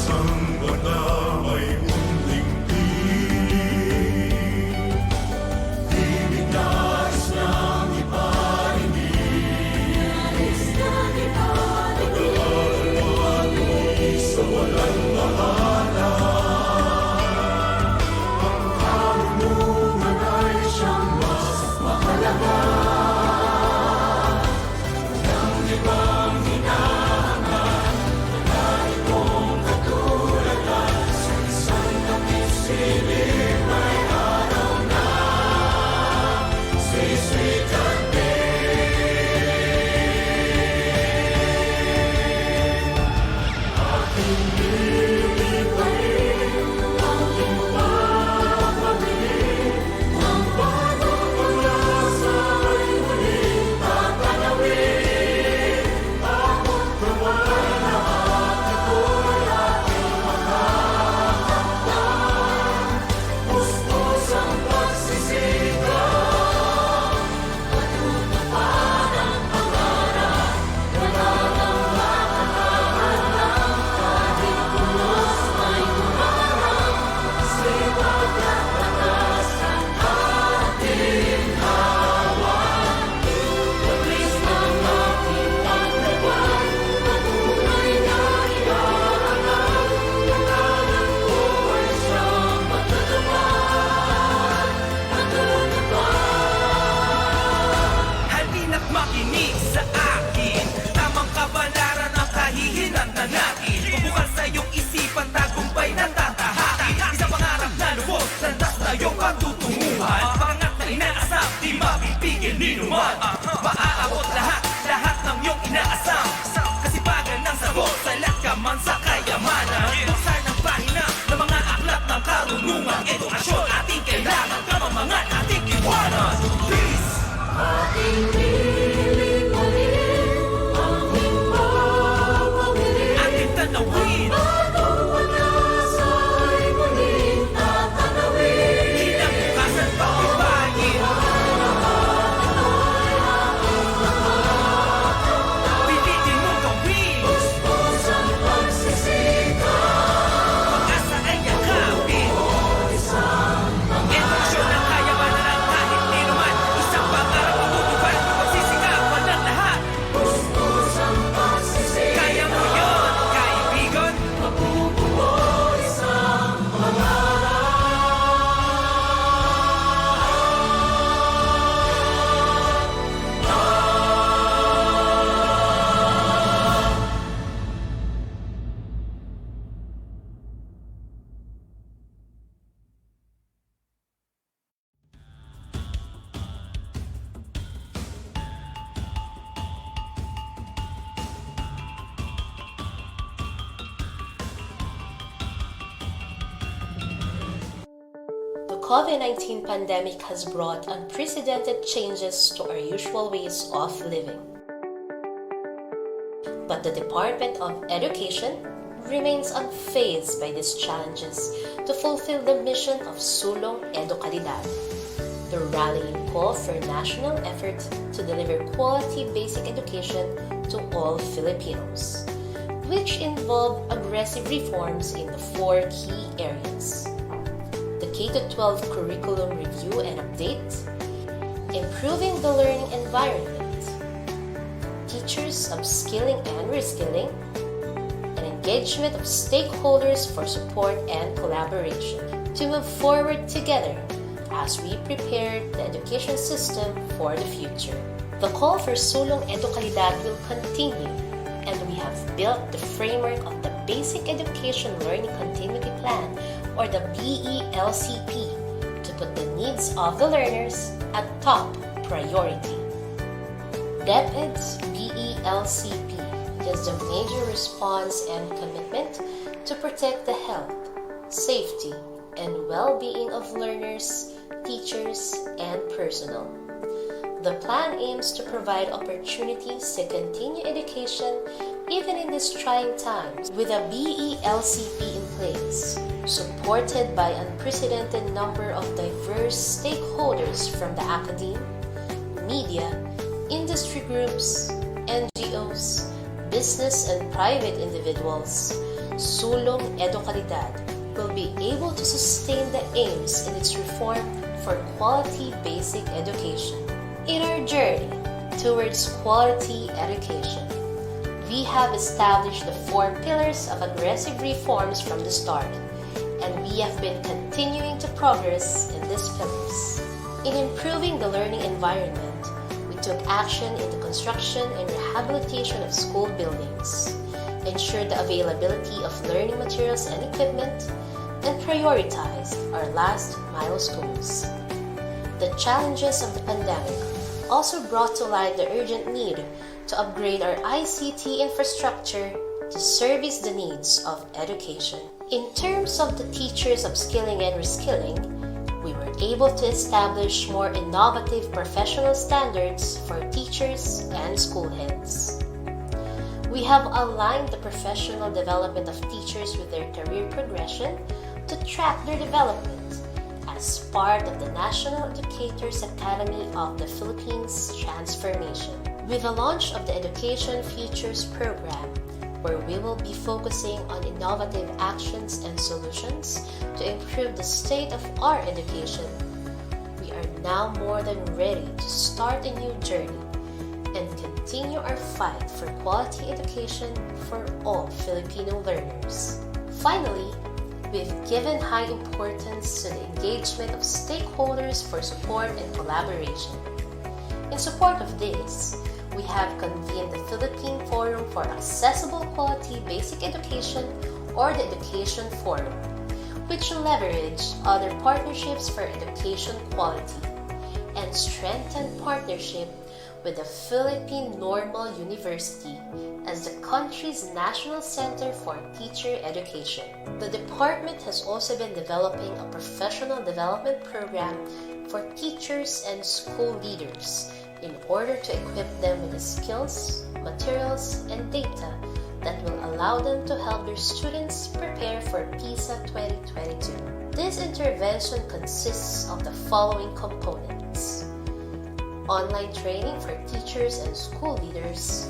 Isang banda may munting piling, ibig nais niyang iparinig. Pag-aaral patuloy sa walang bahala. Ang karunungan ay siyang mas mahalaga. Nang ibang hinahangat, nalain mong katuladan sa isang tamis-silid may araw na sisikat din. Aking lilipain, aking papabilin, ang bagong pag-asa ay muling tatanawin. Ako't naman lahat ito'y ating makakamtan. Pustos ang pagsisikap, matutupad ang pangarap. Wala nang makakahadlang, kahit pulos ay humarang. Sipag at lakas ang ating hawak. Labis ng ating paglaban, patuloy na inaangat. Pangalan ko ay siyang matutupad, matutupad. Halina't makinig sa akin, tamang kabalaran ang kahihinatnan natin. Bubukal sa iyong isipan, tagumpay na tatahakin. Isang pangarap na lubos, landas na iyong pagtutunguhan. Pangat na inaasam, di mapipigil ni numan. Maaabot lahat, lahat ng iyong inaasam. Kasipagan ng sagot, salat ka man sa kayamanan. Buksan ang pahina ng mga aklat ng karunungan. Edukasyon ating kailangan, kamamangan ating iwanan. Peace! Aking lilipain, aking papabilin, Ating tanawin, bagong pag-asa ay muling tatanawin. kinabukasan pagbibayin. Pilitin mong gawin, Pustos ang pagsisikap, pag-asa ay yakapin. Edukasyon ang kayamanan ng kahit di naman. Isang pangarap matutupad, pagsisikapan ng lahat. pustos ang pagsisikap, Kaya mo yun, kaibigan. mabubuo isang pangarap. The COVID-19 pandemic has brought unprecedented changes to our usual ways of living. But the Department of Education remains unfazed by these challenges to fulfill the mission of Sulong Edukalidad, the rallying call for national effort to deliver quality basic education to all Filipinos, which involve aggressive reforms in the 4 key areas: the K-12 curriculum review and update, improving the learning environment, teachers upskilling and reskilling, and engagement of stakeholders for support and collaboration to move forward together as we prepare the education system for the future. The call for Sulong Edukalidad will continue, and we have built the framework of the Basic Education Learning Continuity Plan, or the BELCP, to put the needs of the learners at top priority. DepEd's BELCP is the major response and commitment to protect the health, safety, and well-being of learners, teachers, and personnel. The plan aims to provide opportunities to continue education even in these trying times with a BELCP in place, supported by an unprecedented number of diverse stakeholders from the academe, media, industry groups, NGOs, business and private individuals, Sulong Edukalidad will be able to sustain the aims in its reform for quality basic education. In our journey towards quality education, we have established the 4 pillars of aggressive reforms from the start, and we have been continuing to progress in these pillars. In improving the learning environment, we took action in the construction and rehabilitation of school buildings, ensured the availability of learning materials and equipment, and prioritized our last mile schools. The challenges of the pandemic also brought to light the urgent need to upgrade our ICT infrastructure to service the needs of education. In terms of the teachers' upskilling and reskilling, we were able to establish more innovative professional standards for teachers and school heads. We have aligned the professional development of teachers with their career progression to track their development as part of the National Educators Academy of the Philippines transformation. With the launch of the Education Futures program, where we will be focusing on innovative actions and solutions to improve the state of our education, we are now more than ready to start a new journey and continue our fight for quality education for all Filipino learners. Finally, we've given high importance to the engagement of stakeholders for support and collaboration. In support of this, we have convened the Philippine Forum for Accessible Quality Basic Education, or the Education Forum, which leverage other partnerships for education quality and strengthen partnership with the Philippine Normal University as the country's national center for teacher education. The department has also been developing a professional development program for teachers and school leaders in order to equip them with the skills, materials, and data that will allow them to help their students prepare for PISA 2022. This intervention consists of the following components: online training for teachers and school leaders,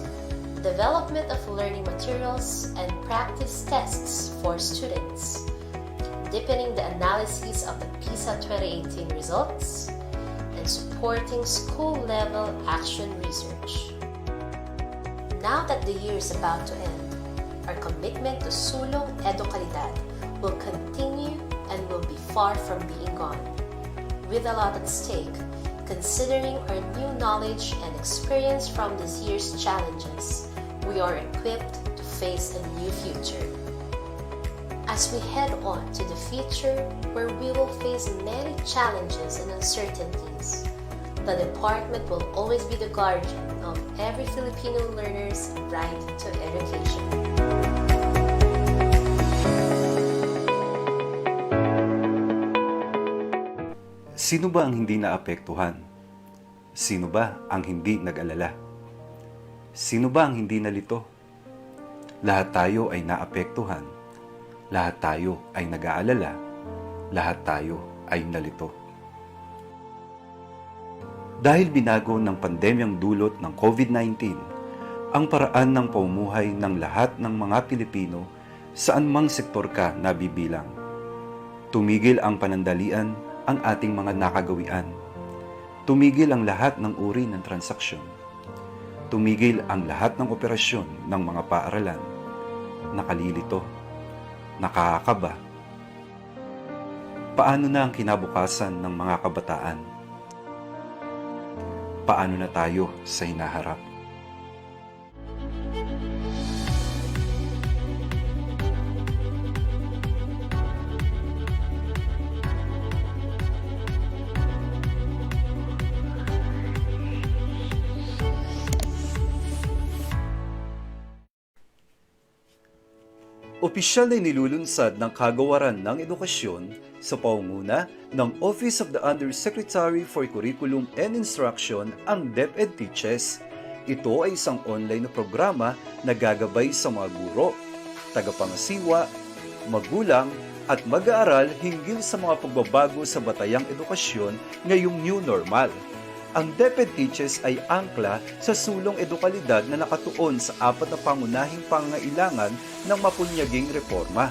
development of learning materials and practice tests for students, deepening the analysis of the PISA 2018 results, and supporting school-level action research. Now that the year is about to end, our commitment to Sulong Edukalidad will continue and will be far from being gone. With a lot at stake, considering our new knowledge and experience from this year's challenges, we are equipped to face a new future. As we head on to the future where we will face many challenges and uncertainties, the department will always be the guardian of every Filipino learner's right to education. Sino ba ang hindi naapektuhan? Sino ba ang hindi nag-alala? Sino ba ang hindi nalito? Lahat tayo ay naapektuhan. Lahat tayo ay nag-aalala. Lahat tayo ay nalito. Dahil binago ng pandemyang dulot ng COVID-19 ang paraan ng pamumuhay ng lahat ng mga Pilipino saan mang sektor ka nabibilang. Tumigil ang panandalian ang ating mga nakagawian. Tumigil ang lahat ng uri ng transaksyon. Tumigil ang lahat ng operasyon ng mga paaralan. Nakalilito. Nakakakaba. Paano na ang kinabukasan ng mga kabataan? Paano na tayo sa hinaharap? Opisyal na nilulunsad ng Kagawaran ng Edukasyon sa pangunguna ng Office of the Undersecretary for Curriculum and Instruction ang DepEd Teaches. Ito ay isang online na programa na gagabay sa mga guro, tagapangasiwa, magulang at mag-aaral hinggil sa mga pagbabago sa batayang edukasyon ngayong new normal. Ang DepEd Teaches ay angkla sa sulong edukalidad na nakatuon sa apat na pangunahing pangangailangan ng mapunyaging reforma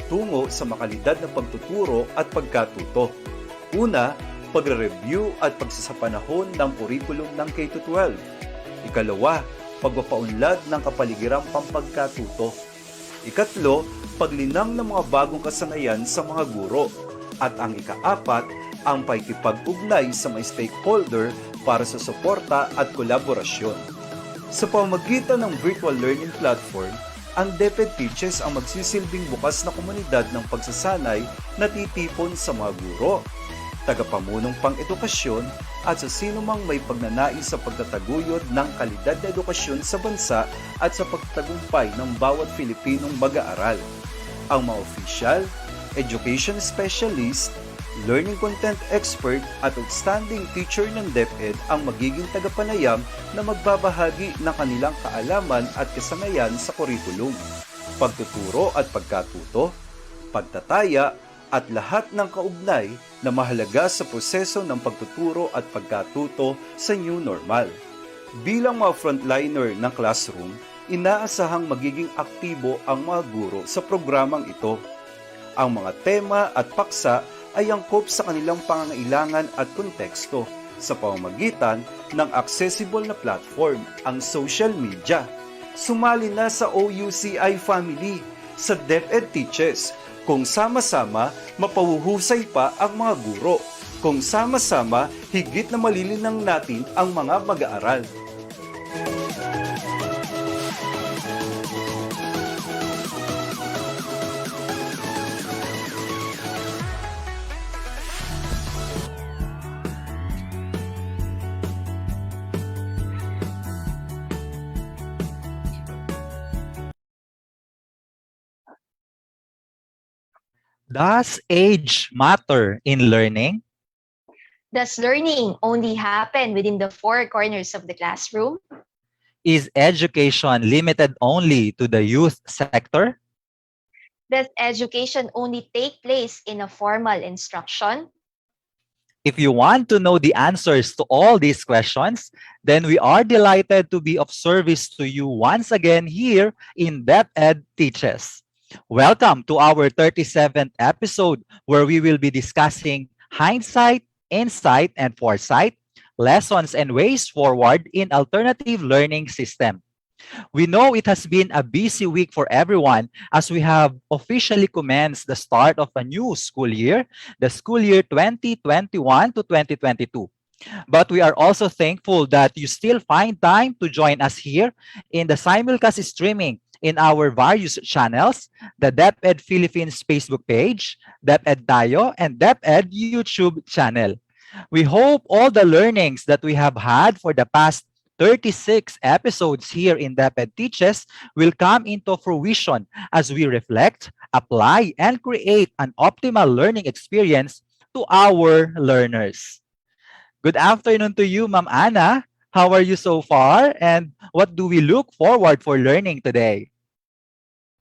tungo sa makalidad na pagtuturo at pagkatuto. Una, pagre-review at pagsasapanahon ng kurikulum ng K-12. Ikalawa, pagpapaunlad ng kapaligiran pampagkatuto. Ikatlo, paglinang ng mga bagong kasanayan sa mga guro. At ang ikaapat, ang pakikipag-ugnay sa mga stakeholder para sa suporta at kolaborasyon. Sa pamamagitan ng virtual learning platform, ang DepEd Teaches ang magsisilbing bukas na komunidad ng pagsasanay na titipon sa mga guro, tagapamunong pang-edukasyon at sa sinumang may pagnanais sa pagtataguyod ng kalidad na edukasyon sa bansa at sa pagtagumpay ng bawat Pilipinong mag-aaral. Ang mga opisyal, education specialist, learning content expert at outstanding teacher ng DepEd ang magiging tagapanayam na magbabahagi ng kanilang kaalaman at kasanayan sa kurikulum, pagtuturo at pagkatuto, pagtataya at lahat ng kaugnay na mahalaga sa proseso ng pagtuturo at pagkatuto sa new normal. Bilang mga frontliner ng classroom, inaasahang magiging aktibo ang mga guro sa programang ito. Ang mga tema at paksa ay angkop sa kanilang pangangailangan at konteksto sa pamamagitan ng accessible na platform, ang social media. Sumali na sa OUCI family sa DepEd Teaches, kung sama-sama mapahuhusay pa ang mga guro, kung sama-sama higit na malilinang natin ang mga mag-aaral. Does age matter in learning? Does learning only happen within the four corners of the classroom? Is education limited only to the youth sector? Does education only take place in a formal instruction? If you want to know the answers to all these questions, then we are delighted to be of service to you once again here in DepEd Teaches. Welcome to our 37th episode where we will be discussing hindsight, insight, and foresight, lessons and ways forward in alternative learning system. We know it has been a busy week for everyone as we have officially commenced the start of a new school year, the school year 2021 to 2022. But we are also thankful that you still find time to join us here in the simulcast streaming in our various channels, the DepEd Philippines Facebook page, DepEd Tayo, and DepEd YouTube channel. We hope all the learnings that we have had for the past 36 episodes here in DepEd Teaches will come into fruition as we reflect, apply, and create an optimal learning experience to our learners. Good afternoon to you, Ma'am Ana. How are you so far? And what do we look forward for learning today?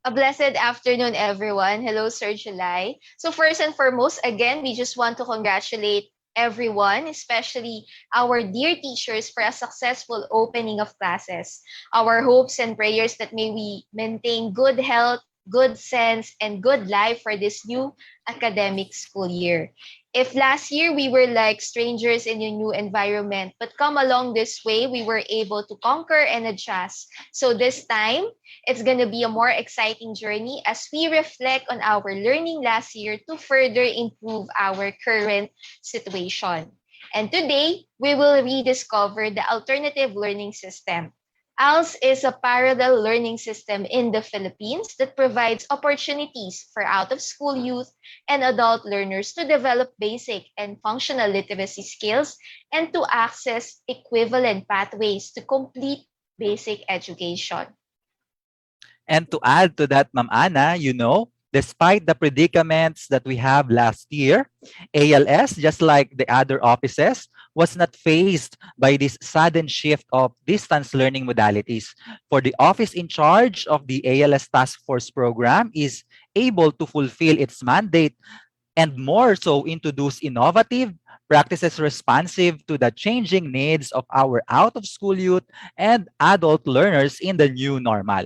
A blessed afternoon, everyone. Hello, Sir July. So first and foremost, again, we just want to congratulate everyone, especially our dear teachers, for a successful opening of classes. Our hopes and prayers that may we maintain good health, good sense, and good life for this new academic school year. If last year we were like strangers in a new environment, but come along this way, we were able to conquer and adjust. So this time, it's going to be a more exciting journey as we reflect on our learning last year to further improve our current situation. And today, we will rediscover the alternative learning system. ALS is a parallel learning system in the Philippines that provides opportunities for out-of-school youth and adult learners to develop basic and functional literacy skills and to access equivalent pathways to complete basic education. And to add to that, Ma'am Ana, despite the predicaments that we have last year, ALS, just like the other offices, was not faced by this sudden shift of distance learning modalities. For the office in charge of the ALS Task Force program is able to fulfill its mandate and more so introduce innovative, practices responsive to the changing needs of our out-of-school youth and adult learners in the new normal.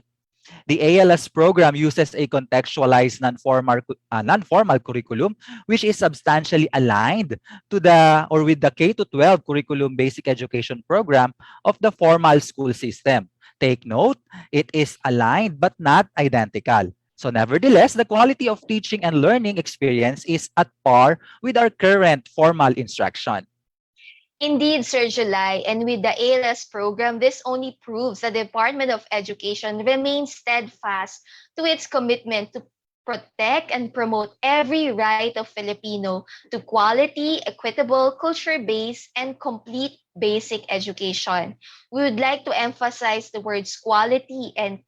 The ALS program uses a contextualized non-formal curriculum, which is substantially aligned to the or with the K to 12 curriculum basic education program of the formal school system. Take note, it is aligned but not identical. So nevertheless, the quality of teaching and learning experience is at par with our current formal instruction. Indeed, Sir July, and with the ALS program, this only proves the Department of Education remains steadfast to its commitment to protect and promote every right of Filipino to quality, equitable, culture-based, and complete basic education. We would like to emphasize the words quality and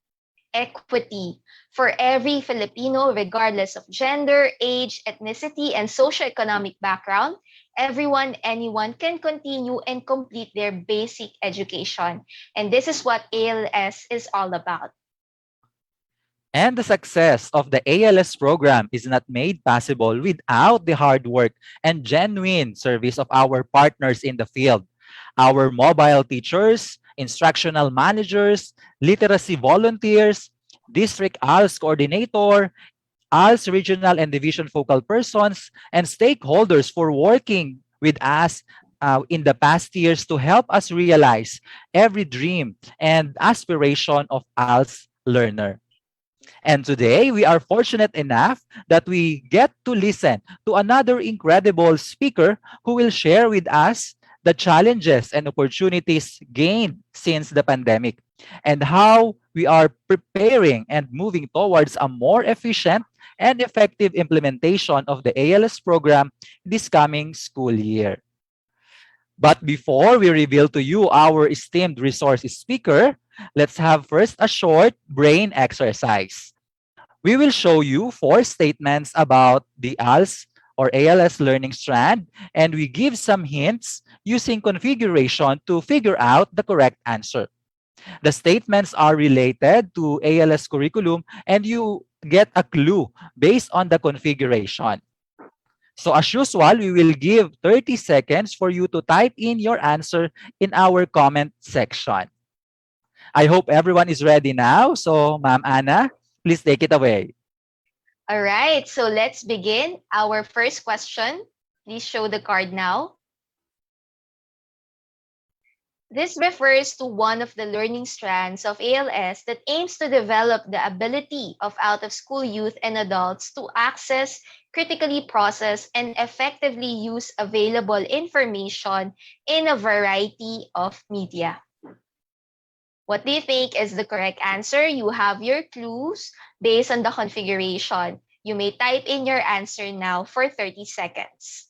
equity for every Filipino, regardless of gender, age, ethnicity, and socioeconomic background. Everyone, anyone can continue and complete their basic education. And this is what ALS is all about. And the success of the ALS program is not made possible without the hard work and genuine service of our partners in the field. Our mobile teachers, instructional managers, literacy volunteers, district ALS coordinator, ALS regional and division focal persons, and stakeholders for working with us in the past years to help us realize every dream and aspiration of ALS learner. And today, we are fortunate enough that we get to listen to another incredible speaker who will share with us the challenges and opportunities gained since the pandemic and how we are preparing and moving towards a more efficient and effective implementation of the ALS program this coming school year. But before we reveal to you our esteemed resource speaker, let's have first a short brain exercise. We will show you 4 statements about the ALS or ALS learning strand, and we give some hints using configuration to figure out the correct answer. The statements are related to ALS curriculum, and you get a clue based on the configuration. So as usual, we will give 30 seconds for you to type in your answer in our comment section. I hope everyone is ready now. So, Ma'am Anna, please take it away. All right, so let's begin. Our first question. Please show the card now. This refers to one of the learning strands of ALS that aims to develop the ability of out-of-school youth and adults to access, critically process, and effectively use available information in a variety of media. What do you think is the correct answer? You have your clues based on the configuration. You may type in your answer now for 30 seconds.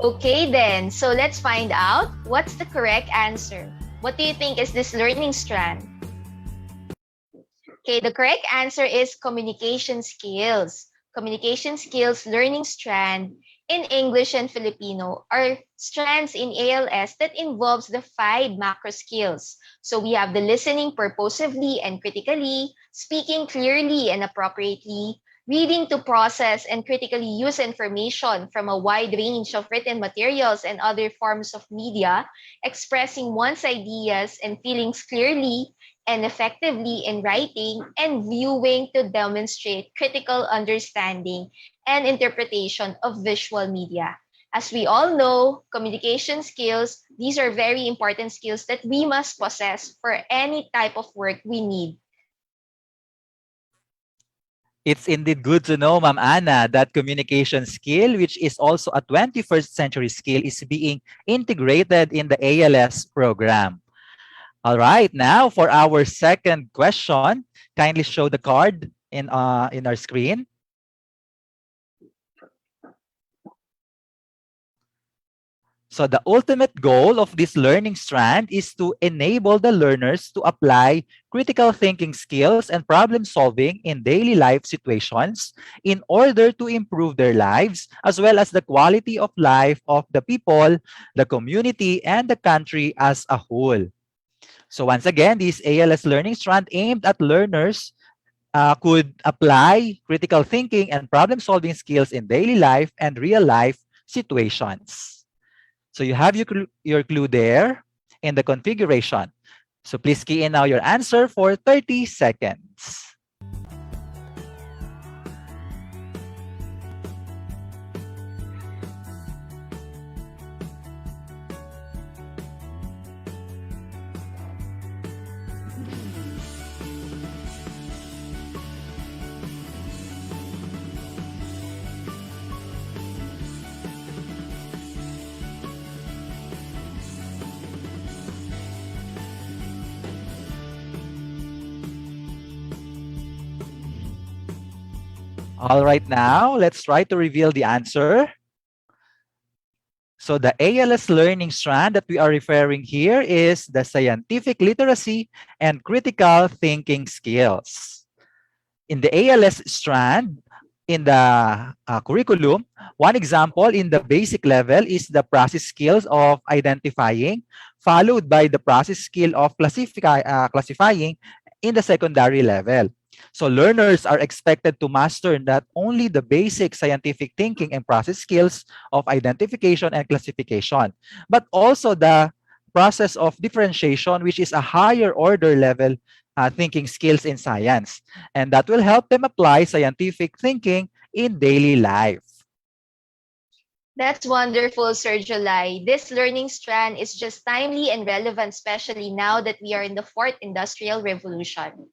Okay then, so let's find out what's the correct answer. What do you think is this learning strand? Okay, the correct answer is communication skills. Communication skills learning strand in English and Filipino are strands in ALS that involves the 5 macro skills. So we have the listening purposively and critically, speaking clearly and appropriately, reading to process and critically use information from a wide range of written materials and other forms of media, expressing one's ideas and feelings clearly and effectively in writing, and viewing to demonstrate critical understanding and interpretation of visual media. As we all know, communication skills, these are very important skills that we must possess for any type of work we need. It's indeed good to know, Ma'am Anna, that communication skill, which is also a 21st century skill, is being integrated in the ALS program. All right, now for our second question, kindly show the card in our screen. So the ultimate goal of this learning strand is to enable the learners to apply critical thinking skills and problem solving in daily life situations in order to improve their lives as well as the quality of life of the people, the community, and the country as a whole. So once again, this ALS learning strand aimed at learners could apply critical thinking and problem solving skills in daily life and real life situations. So you have your clue there in the configuration. So please key in now your answer for 30 seconds. All right, now let's try to reveal the answer. So the ALS learning strand that we are referring here is the scientific literacy and critical thinking skills. In the ALS strand, in the curriculum, one example in the basic level is the process skills of identifying, followed by the process skill of classifying in the secondary level. So learners are expected to master not only the basic scientific thinking and process skills of identification and classification, but also the process of differentiation, which is a higher order level thinking skills in science. And that will help them apply scientific thinking in daily life. That's wonderful, Sir July. This learning strand is just timely and relevant, especially now that we are in the fourth industrial revolution.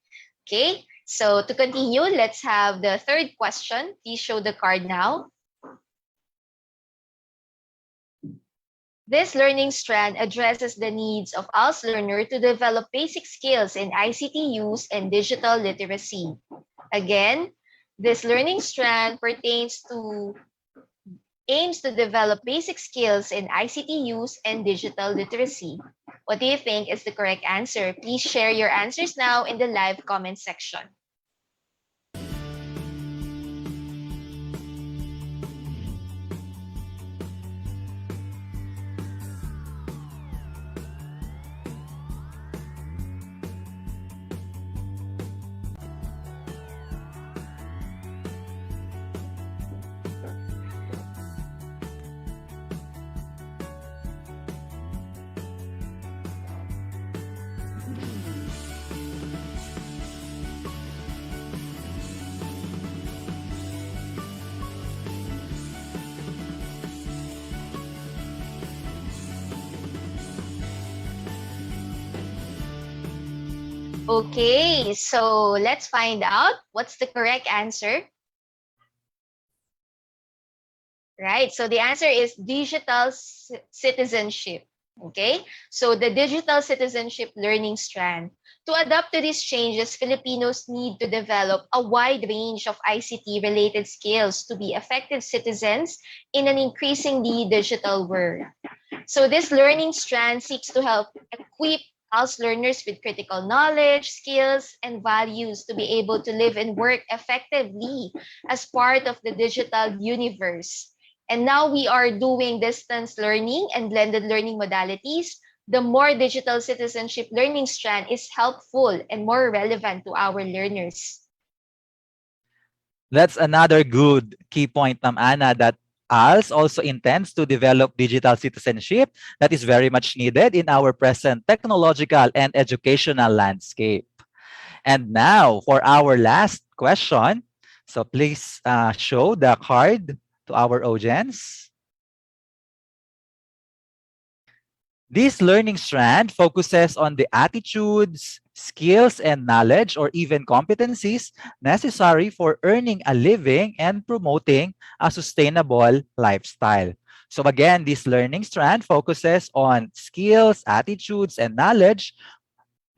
Okay, so to continue, let's have the third question. Please show the card now. This learning strand addresses the needs of us learners to develop basic skills in ICT use and digital literacy. Again, this learning strand aims to develop basic skills in ICT use and digital literacy. What do you think is the correct answer? Please share your answers now in the live comment section. Okay, so let's find out what's the correct answer. Right, so the answer is digital citizenship. Okay, so the digital citizenship learning strand. To adapt to these changes, Filipinos need to develop a wide range of ICT-related skills to be effective citizens in an increasingly digital world. So this learning strand seeks to help equip us learners with critical knowledge, skills, and values to be able to live and work effectively as part of the digital universe. And now we are doing distance learning and blended learning modalities. The more digital citizenship learning strand is helpful and more relevant to our learners. That's another good key point, Ma'am Ana, that ALS also intends to develop digital citizenship that is very much needed in our present technological and educational landscape. And now for our last question. So please show the card to our audience. This learning strand focuses on the attitudes, skills, and knowledge or even competencies necessary for earning a living and promoting a sustainable lifestyle. So again, this learning strand focuses on skills, attitudes, and knowledge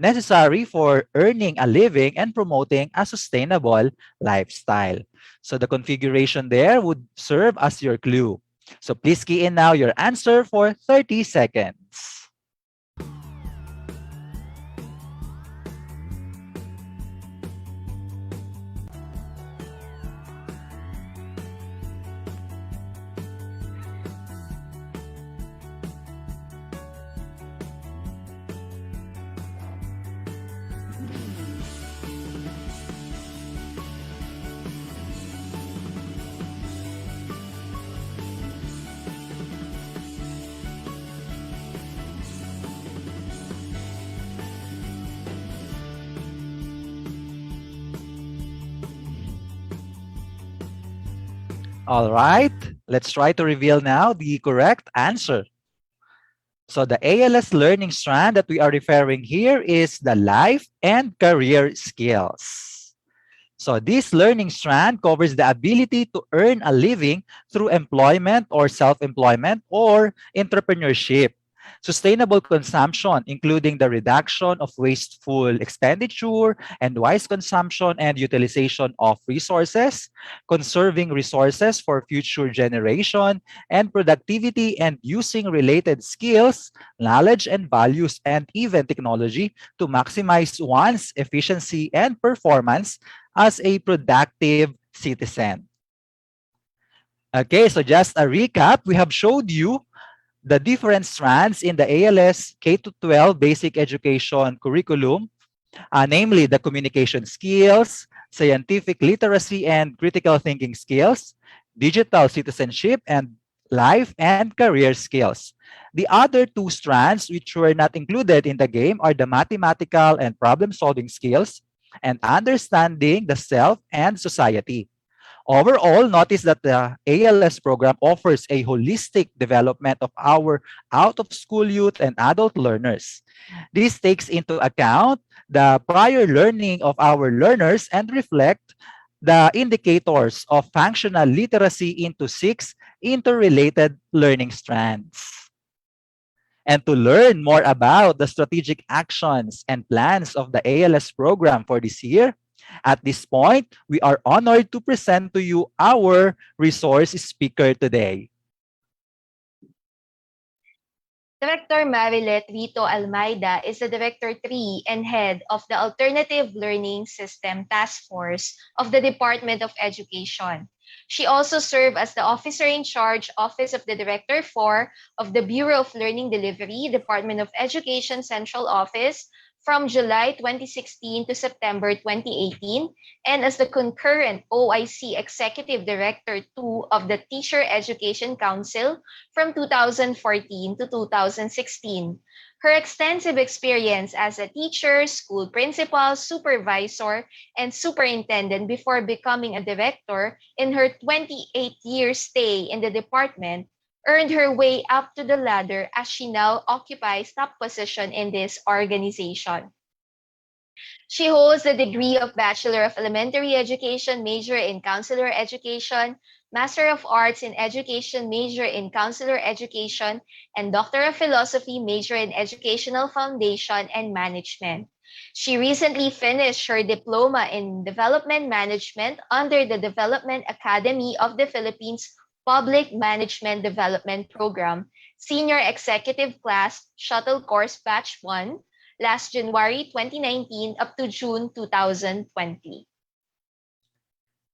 necessary for earning a living and promoting a sustainable lifestyle. So the configuration there would serve as your clue. So please key in now your answer for 30 seconds. All right, let's try to reveal now the correct answer. So the ALS learning strand that we are referring here is the life and career skills. So this learning strand covers the ability to earn a living through employment or self-employment or entrepreneurship. Sustainable consumption, including the reduction of wasteful expenditure and wise consumption and utilization of resources, conserving resources for future generation, and productivity and using related skills, knowledge and values, and even technology to maximize one's efficiency and performance as a productive citizen. Okay, so just a recap, we have showed you the different strands in the ALS K-12 basic education curriculum, namely the communication skills, scientific literacy and critical thinking skills, digital citizenship, and life and career skills. The other two strands which were not included in the game are the mathematical and problem-solving skills and understanding the self and society. Overall, notice that the ALS program offers a holistic development of our out-of-school youth and adult learners. This takes into account the prior learning of our learners and reflect the indicators of functional literacy into 6 interrelated learning strands. And to learn more about the strategic actions and plans of the ALS program for this year, at this point, we are honored to present to you our resource speaker today. Director Marilette R Almayda is the Director 3 and head of the Alternative Learning System Task Force of the Department of Education. She also served as the Officer in Charge, Office of the Director 4 of the Bureau of Learning Delivery, Department of Education Central Office, from July 2016 to September 2018, and as the concurrent OIC Executive Director 2 of the Teacher Education Council from 2014 to 2016. Her extensive experience as a teacher, school principal, supervisor, and superintendent before becoming a director in her 28-year stay in the department earned her way up to the ladder as she now occupies top position in this organization. She holds the degree of Bachelor of Elementary Education, major in Counselor Education, Master of Arts in Education, major in Counselor Education, and Doctor of Philosophy, major in Educational Foundation and Management. She recently finished her diploma in Development Management under the Development Academy of the Philippines Public Management Development Program, Senior Executive Class Shuttle Course Batch 1, last January 2019 up to June 2020.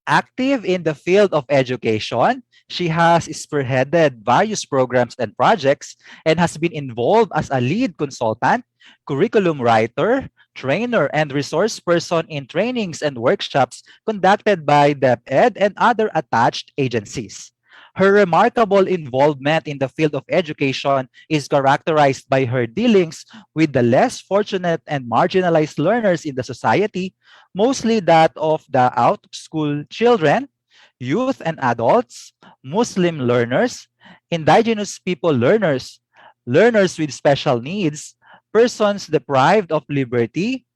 Active in the field of education, she has spearheaded various programs and projects and has been involved as a lead consultant, curriculum writer, trainer, and resource person in trainings and workshops conducted by DepEd and other attached agencies. Her remarkable involvement in the field of education is characterized by her dealings with the less fortunate and marginalized learners in the society, mostly that of the out-of-school children, youth and adults, Muslim learners, indigenous people learners, learners with special needs, persons deprived of liberty,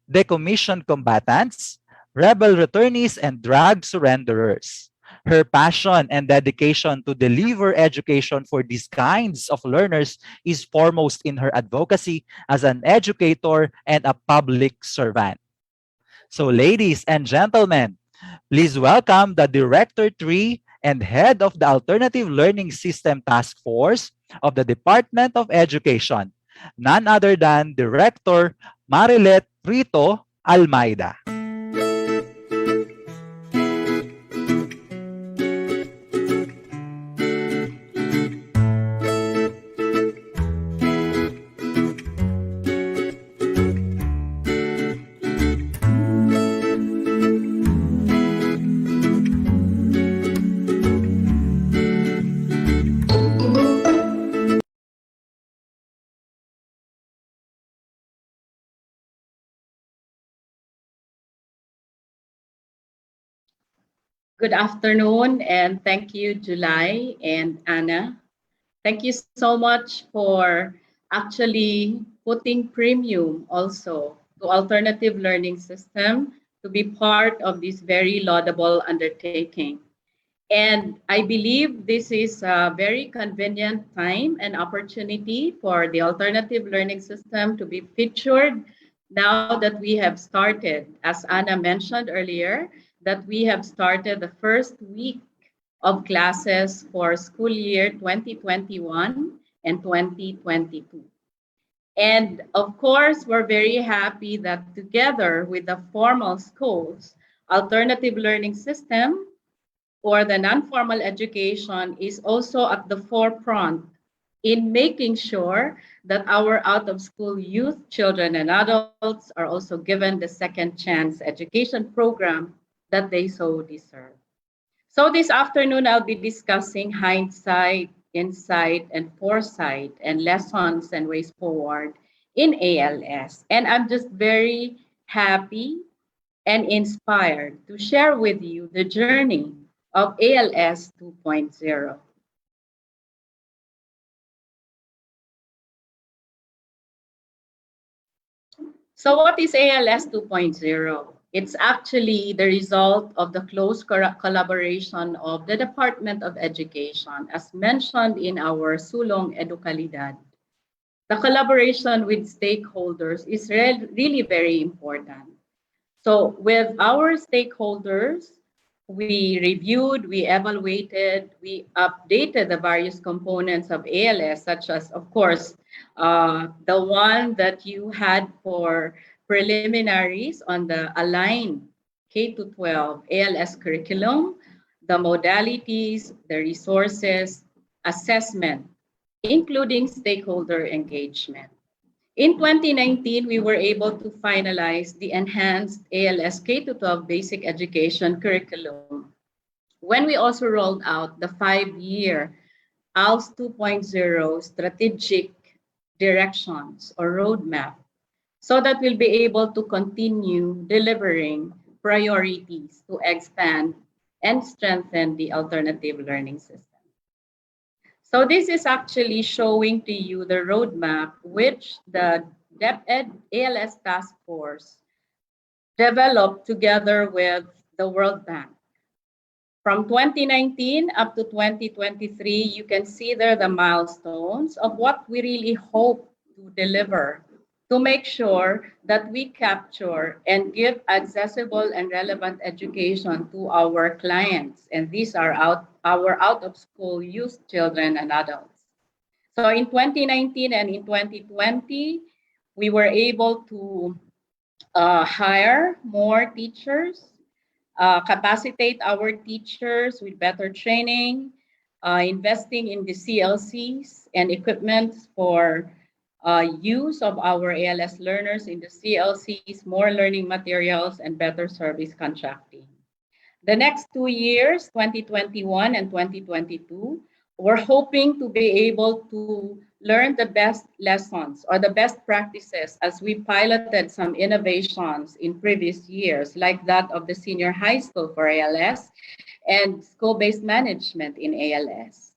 decommissioned combatants, rebel returnees, and drug surrenderers. Her passion and dedication to deliver education for these kinds of learners is foremost in her advocacy as an educator and a public servant. So, ladies and gentlemen, please welcome the Director 3 and Head of the Alternative Learning System Task Force of the Department of Education, none other than Director Marilette R Almayda. Good afternoon, and thank you, July and Anna. Thank you so much for actually putting premium also to alternative learning system to be part of this very laudable undertaking. And I believe this is a very convenient time and opportunity for the alternative learning system to be featured now that we have started, as Anna mentioned earlier, that we have started the first week of classes for school year 2021 and 2022. And of course, we're very happy that together with the formal schools, alternative learning system or the non-formal education is also at the forefront in making sure that our out-of-school youth, children, and adults are also given the second chance education program that they so deserve. So this afternoon, I'll be discussing hindsight, insight, and foresight, and lessons and ways forward in ALS. And I'm just very happy and inspired to share with you the journey of ALS 2.0. So what is ALS 2.0? It's actually the result of the close collaboration of the Department of Education, as mentioned in our Sulong Educalidad. The collaboration with stakeholders is really very important. So with our stakeholders, we reviewed, we evaluated, we updated the various components of ALS, such as, of course, the one that you had for preliminaries on the aligned K-12 ALS curriculum, the modalities, the resources, assessment, including stakeholder engagement. In 2019, we were able to finalize the enhanced ALS K-12 basic education curriculum when we also rolled out the 5-year ALS 2.0 strategic directions or roadmap so that we'll be able to continue delivering priorities to expand and strengthen the alternative learning system. So this is actually showing to you the roadmap which the DepEd ALS Task Force developed together with the World Bank. From 2019 up to 2023, you can see there the milestones of what we really hope to deliver to make sure that we capture and give accessible and relevant education to our clients. And these are our out-of-school youth, children, and adults. So in 2019 and in 2020, we were able to hire more teachers, capacitate our teachers with better training, investing in the CLCs and equipment for use of our ALS learners in the CLCs, more learning materials, and better service contracting. The next 2 years, 2021 and 2022, we're hoping to be able to learn the best lessons or the best practices as we piloted some innovations in previous years, like that of the senior high school for ALS and school-based management in ALS.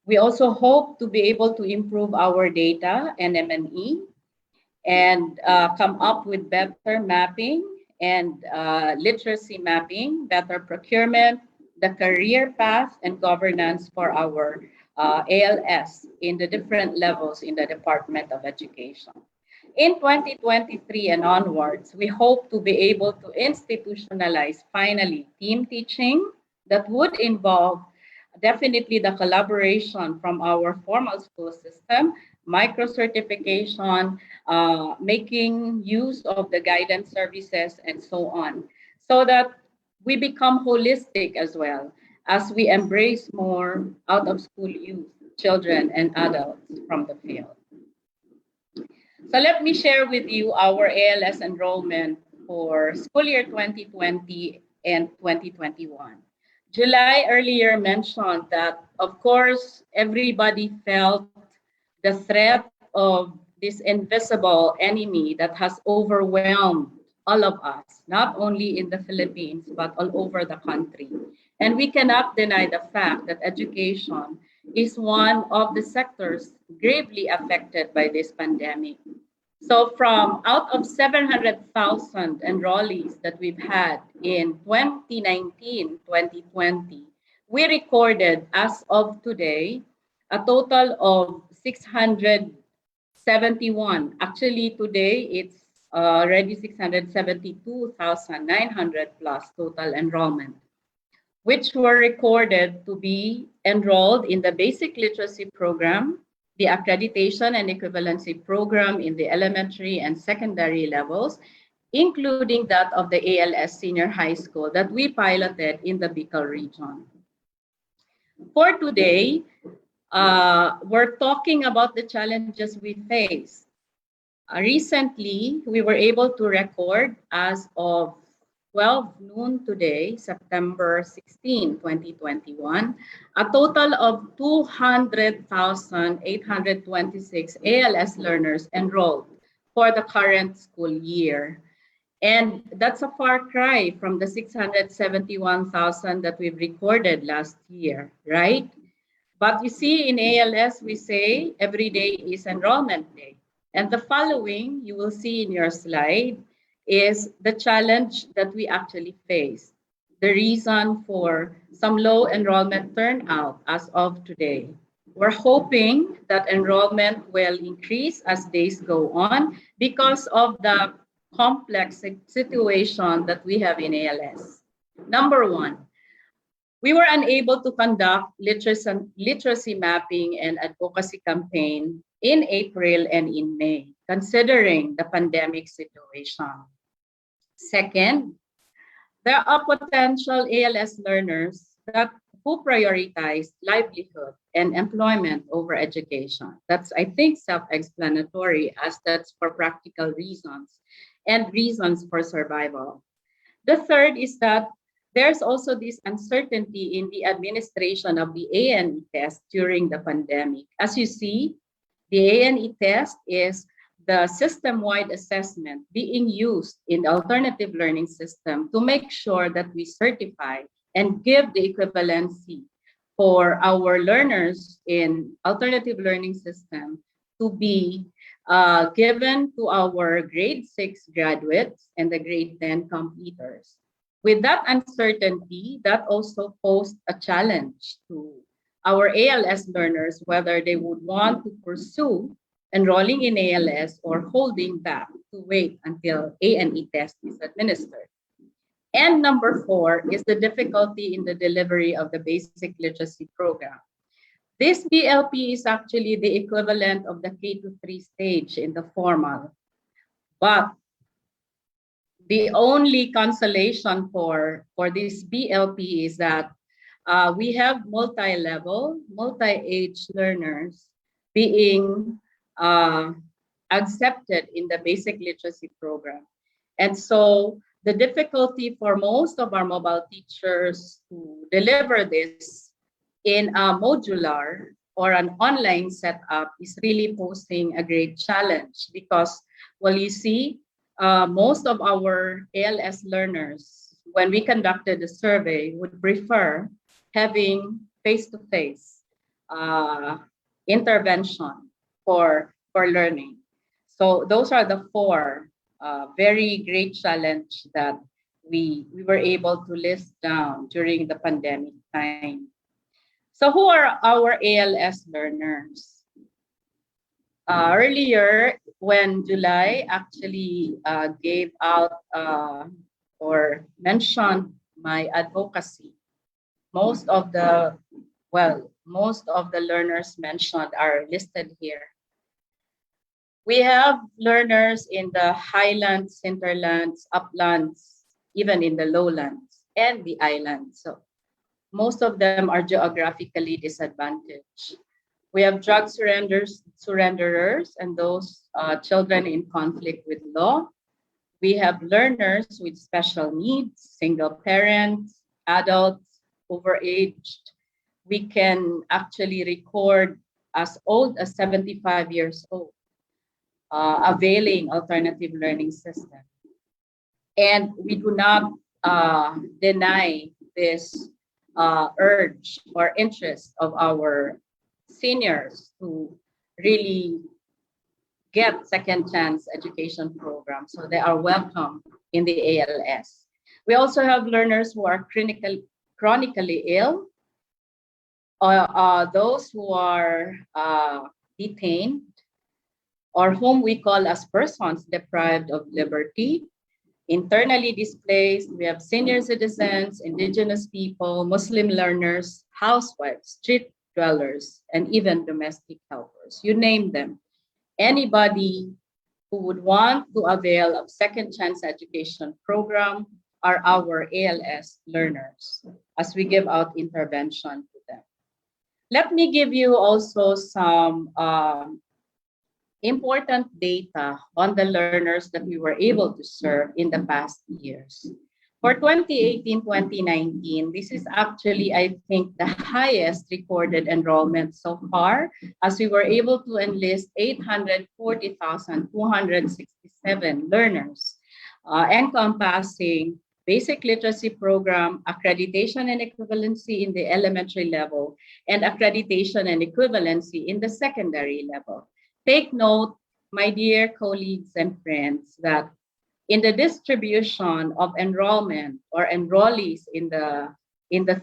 We also hope to be able to improve our data and M&E and come up with better mapping and literacy mapping, better procurement, the career path and governance for our ALS in the different levels in the Department of Education. In 2023 and onwards, we hope to be able to institutionalize finally team teaching that would involve definitely the collaboration from our formal school system, micro-certification, making use of the guidance services, and so on, so that we become holistic as well as we embrace more out-of-school youth, children, and adults from the field. So let me share with you our ALS enrollment for school year 2020 and 2021. July earlier mentioned that, of course, everybody felt the threat of this invisible enemy that has overwhelmed all of us, not only in the Philippines, but all over the country. And we cannot deny the fact that education is one of the sectors gravely affected by this pandemic. So from out of 700,000 enrollees that we've had in 2019-2020, we recorded as of today a total of 671. Actually, today it's already 672,900 plus total enrollment, which were recorded to be enrolled in the basic literacy program, the accreditation and equivalency program in the elementary and secondary levels, including that of the ALS Senior High School that we piloted in the Bicol region. For today, we're talking about the challenges we face. Recently, we were able to record as of 12 noon today, September 16, 2021, a total of 200,826 ALS learners enrolled for the current school year. And that's a far cry from the 671,000 that we've recorded last year, right? But you see, in ALS, we say every day is enrollment day. And the following you will see in your slide is the challenge that we actually face, the reason for some low enrollment turnout as of today. We're hoping that enrollment will increase as days go on because of the complex situation that we have in ALS. Number one, we were unable to conduct literacy mapping and advocacy campaign in April and in May, considering the pandemic situation. Second, there are potential ALS learners who prioritize livelihood and employment over education. That's, I think, self-explanatory, as that's for practical reasons and reasons for survival. The third is that there's also this uncertainty in the administration of the ANE test during the pandemic. As you see, the ANE test is the system-wide assessment being used in the alternative learning system to make sure that we certify and give the equivalency for our learners in alternative learning system to be given to our grade 6 graduates and the grade 10 completers. With that uncertainty, that also posed a challenge to our ALS learners, whether they would want to pursue enrolling in ALS or holding back to wait until ANE test is administered. And number 4 is the difficulty in the delivery of the basic literacy program. This BLP is actually the equivalent of the K-3 stage in the formal. But the only consolation for this BLP is that we have multi-level, multi-age learners being accepted in the basic literacy program. And so the difficulty for most of our mobile teachers to deliver this in a modular or an online setup is really posing a great challenge because, well, you see, most of our ALS learners, when we conducted the survey, would prefer having face-to-face intervention for learning. So those are the 4 very great challenge that we were able to list down during the pandemic time. So who are our ALS learners? Earlier, when July actually gave out or mentioned my advocacy, most of the learners mentioned are listed here. We have learners in the highlands, hinterlands, uplands, even in the lowlands and the islands. So most of them are geographically disadvantaged. We have drug surrenderers, and those children in conflict with law. We have learners with special needs, single parents, adults, overaged. We can actually record as old as 75 years old, availing alternative learning system. And we do not deny this urge or interest of our seniors to really get second chance education programs. So they are welcome in the ALS. We also have learners who are chronically ill, those who are detained, or whom we call as persons deprived of liberty, internally displaced. We have senior citizens, indigenous people, Muslim learners, housewives, street dwellers, and even domestic helpers. You name them. Anybody who would want to avail of second chance education program are our ALS learners as we give out intervention to them. Let me give you also some important data on the learners that we were able to serve in the past years. For 2018-2019, this is actually, I think, the highest recorded enrollment so far, as we were able to enlist 840,267 learners, encompassing basic literacy program, accreditation and equivalency in the elementary level, and accreditation and equivalency in the secondary level. Take note, my dear colleagues and friends, that in the distribution of enrollment or enrollees in the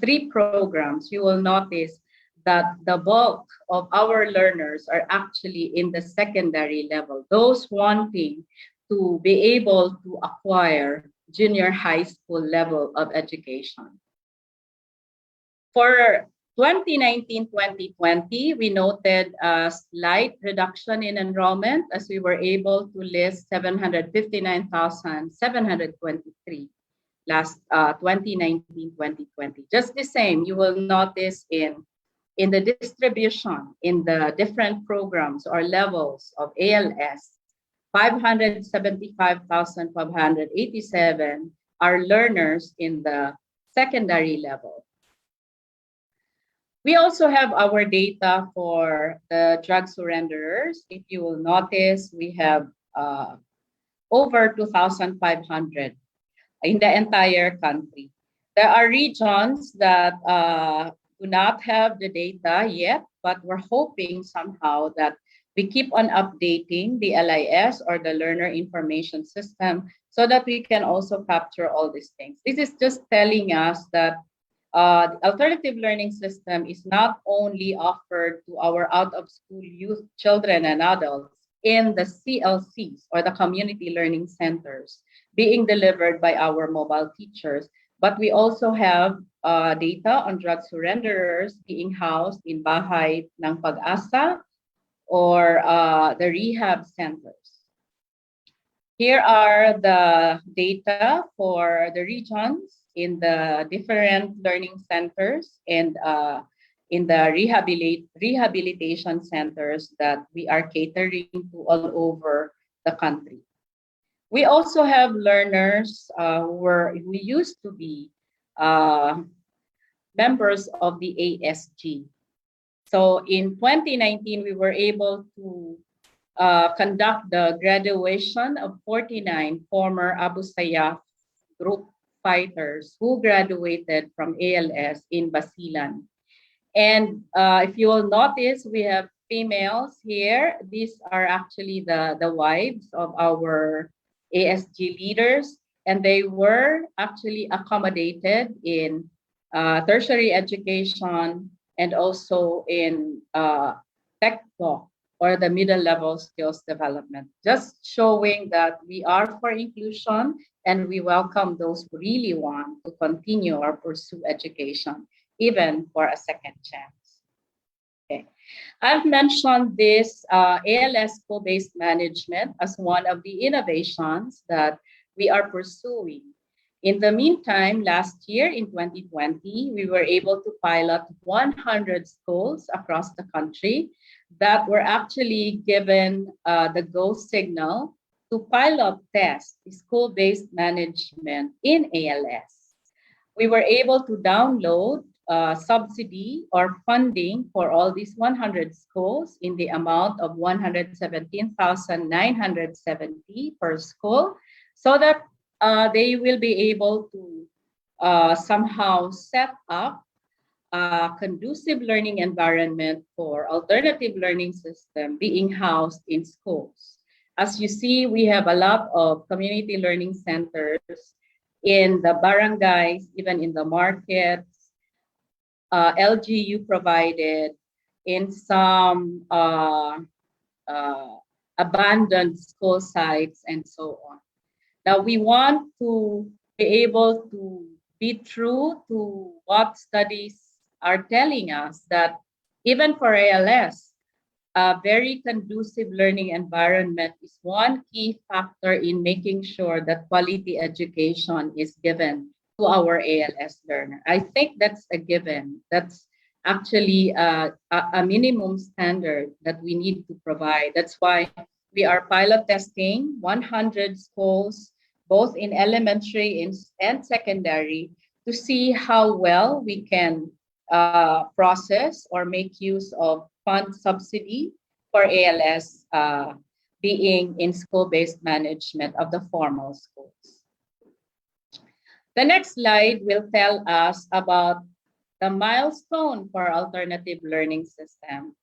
three programs, you will notice that the bulk of our learners are actually in the secondary level, those wanting to be able to acquire junior high school level of education. For 2019-2020, we noted a slight reduction in enrollment as we were able to list 759,723 last 2019-2020. Just the same, you will notice in the distribution in the different programs or levels of ALS, 575,587 are learners in the secondary level. We also have our data for the drug surrenderers. If you will notice, we have over 2,500 in the entire country. There are regions that do not have the data yet, but we're hoping somehow that we keep on updating the LIS or the Learner Information System so that we can also capture all these things. This is just telling us that the alternative learning system is not only offered to our out-of-school youth, children, and adults in the CLCs or the community learning centers being delivered by our mobile teachers, but we also have data on drug surrenderers being housed in Bahay ng Pag-asa or the rehab centers. Here are the data for the regions in the different learning centers and in the rehabilitation centers that we are catering to all over the country. We also have learners who used to be members of the ASG. So in 2019, we were able to conduct the graduation of 49 former Abu Sayyaf group fighters who graduated from ALS in Basilan. And if you will notice, we have females here. These are actually the wives of our ASG leaders. and they were actually accommodated in tertiary education and also in tech law or the middle level skills development, just showing that we are for inclusion and we welcome those who really want to continue or pursue education, even for a second chance. Okay. I've mentioned this ALS school-based management as one of the innovations that we are pursuing. In the meantime, last year in 2020, we were able to pilot 100 schools across the country that were actually given the go signal to pilot test school-based management in ALS. We were able to download subsidy or funding for all these 100 schools in the amount of 117,970 per school, so that they will be able to somehow set up a conducive learning environment for alternative learning system being housed in schools. As you see, we have a lot of community learning centers in the barangays, even in the markets, LGU provided, in some abandoned school sites, and so on. Now, we want to be able to be true to what studies are telling us, that even for ALS, a very conducive learning environment is one key factor in making sure that quality education is given to our ALS learner. I think that's a given. That's actually a minimum standard that we need to provide. That's why we are pilot testing 100 schools, both in elementary and secondary, to see how well we can process or make use of fund subsidy for ALS being in school-based management of the formal schools. The next slide will tell us about the milestone for alternative learning system.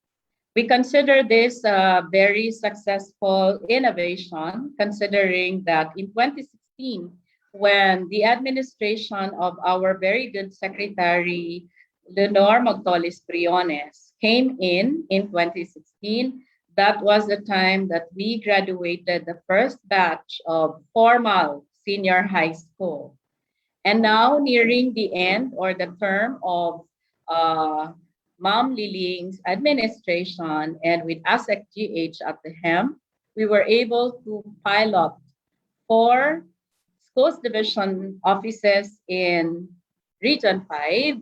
We consider this a very successful innovation, considering that in 2016, when the administration of our very good Secretary Leonor Magtolis Briones came in 2016, that was the time that we graduated the first batch of formal senior high school. And now, nearing the end or the term of Ma'am Liling's administration, and with ASEC GH at the helm, we were able to pilot 4 schools division offices in Region 5,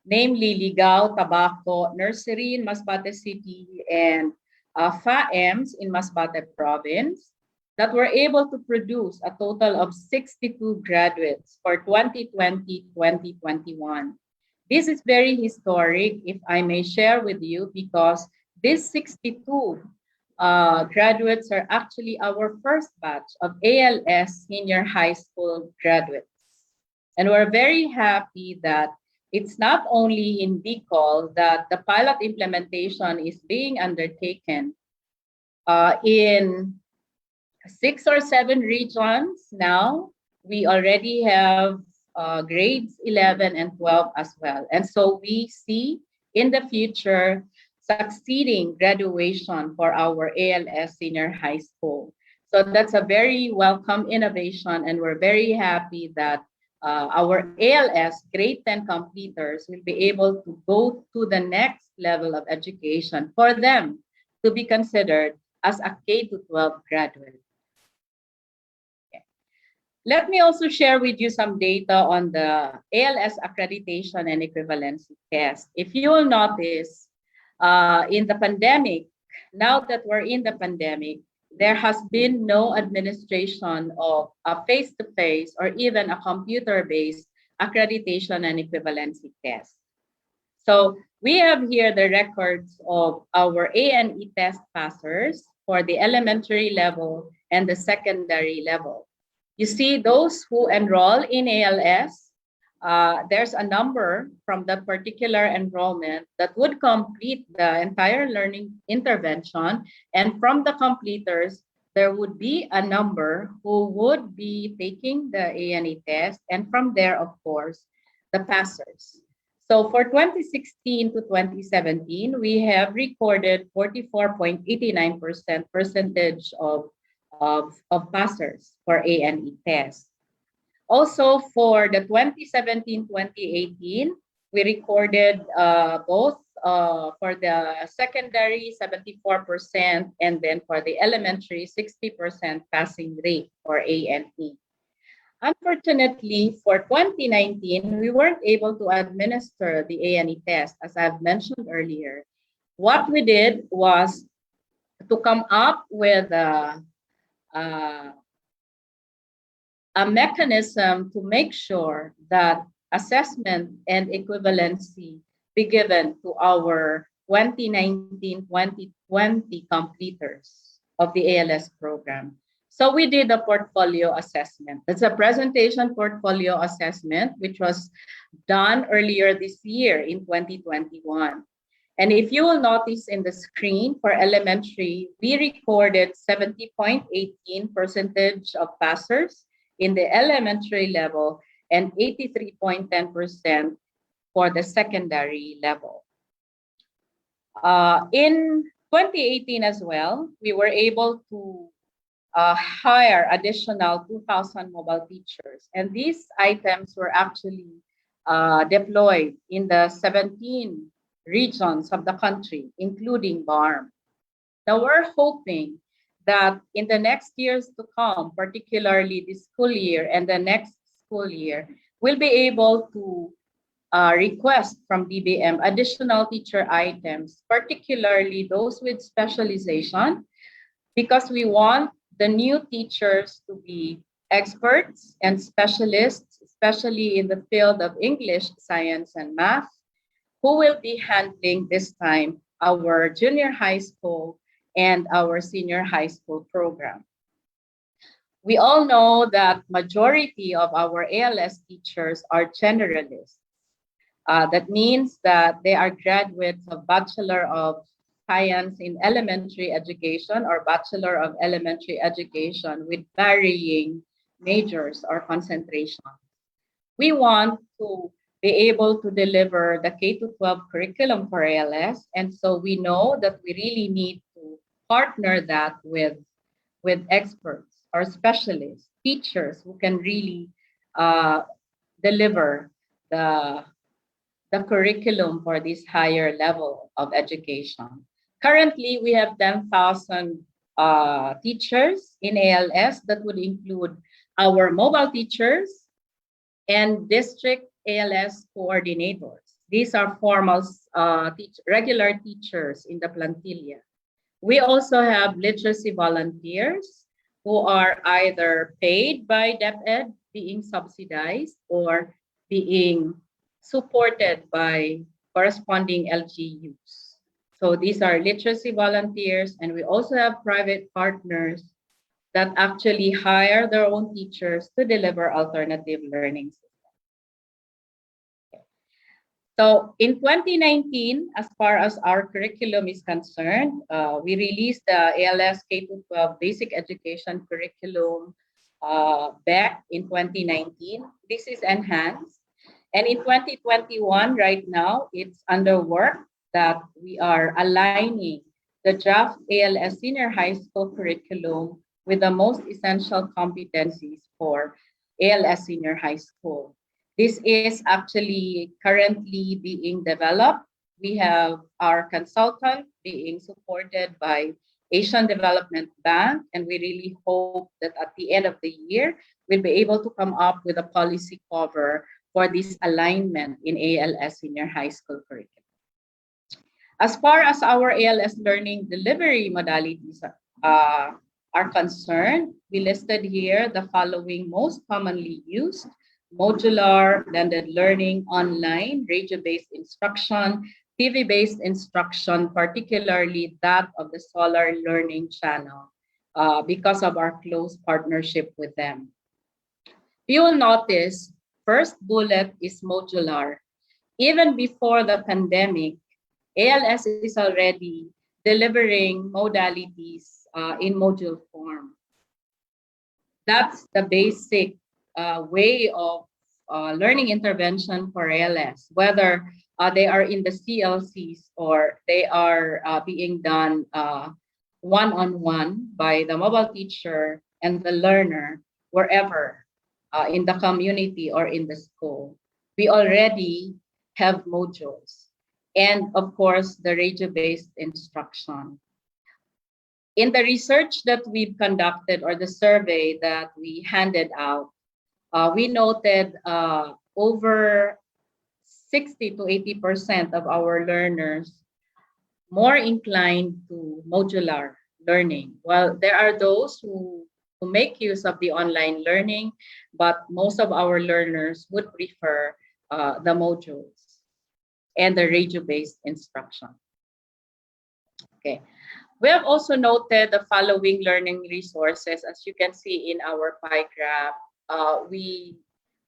namely Ligao, Tabaco Nursery in Masbate City, and FAEMS in Masbate Province, that were able to produce a total of 62 graduates for 2020-2021. This is very historic, if I may share with you, because these 62 graduates are actually our first batch of ALS senior high school graduates. And we're very happy that it's not only in Bicol that the pilot implementation is being undertaken. In 6 or 7 regions now, we already have grades 11 and 12 as well. And so we see in the future succeeding graduation for our ALS senior high school. So that's a very welcome innovation, and we're very happy that our ALS grade 10 completers will be able to go to the next level of education for them to be considered as a K-12 graduate. Okay. Let me also share with you some data on the ALS accreditation and equivalency test. If you will notice, in the pandemic, now that we're in the pandemic, there has been no administration of a face-to-face or even a computer-based accreditation and equivalency test. So we have here the records of our A&E test passers for the elementary level and the secondary level. You see those who enroll in ALS, there's a number from that particular enrollment that would complete the entire learning intervention. And from the completers, there would be a number who would be taking the A&E test, and from there, of course, the passers. So for 2016 to 2017, we have recorded 44.89% percentage of passers for A&E test. Also, for the 2017-2018, we recorded both for the secondary 74% and then for the elementary 60% passing rate for A&E. Unfortunately, for 2019, we weren't able to administer the A&E test, as I've mentioned earlier. What we did was to come up with a mechanism to make sure that assessment and equivalency be given to our 2019-2020 completers of the ALS program. So we did a portfolio assessment. It's a presentation portfolio assessment, which was done earlier this year in 2021. And if you will notice in the screen for elementary, we recorded 70.18% of passers in the elementary level and 83.10% for the secondary level. In 2018 as well, we were able to hire additional 2,000 mobile teachers. And these items were actually deployed in the 17 regions of the country, including BARM. Now we're hoping that in the next years to come, particularly this school year and the next school year, we'll be able to request from DBM additional teacher items, particularly those with specialization, because we want the new teachers to be experts and specialists, especially in the field of English, science, and math, who will be handling this time our junior high school and our senior high school program. We all know that majority of our ALS teachers are generalists. That means that they are graduates of Bachelor of Science in Elementary Education or Bachelor of Elementary Education with varying majors or concentration. We want to be able to deliver the K-12 curriculum for ALS, and so we know that we really need to partner that with experts or specialists, teachers who can really deliver the curriculum for this higher level of education. Currently, we have 10,000 teachers in ALS that would include our mobile teachers and district ALS coordinators. These are formal regular teachers in the plantilla. We also have literacy volunteers who are either paid by DepEd, being subsidized, or being supported by corresponding LGUs. So these are literacy volunteers, and we also have private partners that actually hire their own teachers to deliver alternative learning systems. So in 2019, as far as our curriculum is concerned, we released the ALS K-12 Basic Education Curriculum back in 2019. This is enhanced. And in 2021, right now, it's under work that we are aligning the draft ALS Senior High School curriculum with the most essential competencies for ALS Senior High School. This is actually currently being developed. We have our consultant being supported by Asian Development Bank, and we really hope that at the end of the year, we'll be able to come up with a policy cover for this alignment in ALS Senior High School curriculum. As far as our ALS learning delivery modalities are concerned, we listed here the following most commonly used: modular, blended learning, online, radio-based instruction, TV-based instruction, particularly that of the Solar Learning Channel, because of our close partnership with them. You will notice, first bullet is modular. Even before the pandemic, ALS is already delivering modalities in module form. That's the basic way of learning intervention for ALS, whether they are in the CLCs or they are being done one-on-one by the mobile teacher and the learner wherever in the community or in the school. We already have modules and of course the radio-based instruction. In the research that we've conducted or the survey that we handed out, we noted over 60 to 80% of our learners more inclined to modular learning. Well, there are those who make use of the online learning, but most of our learners would prefer the modules and the radio-based instruction. Okay. We have also noted the following learning resources. As you can see in our pie graph, we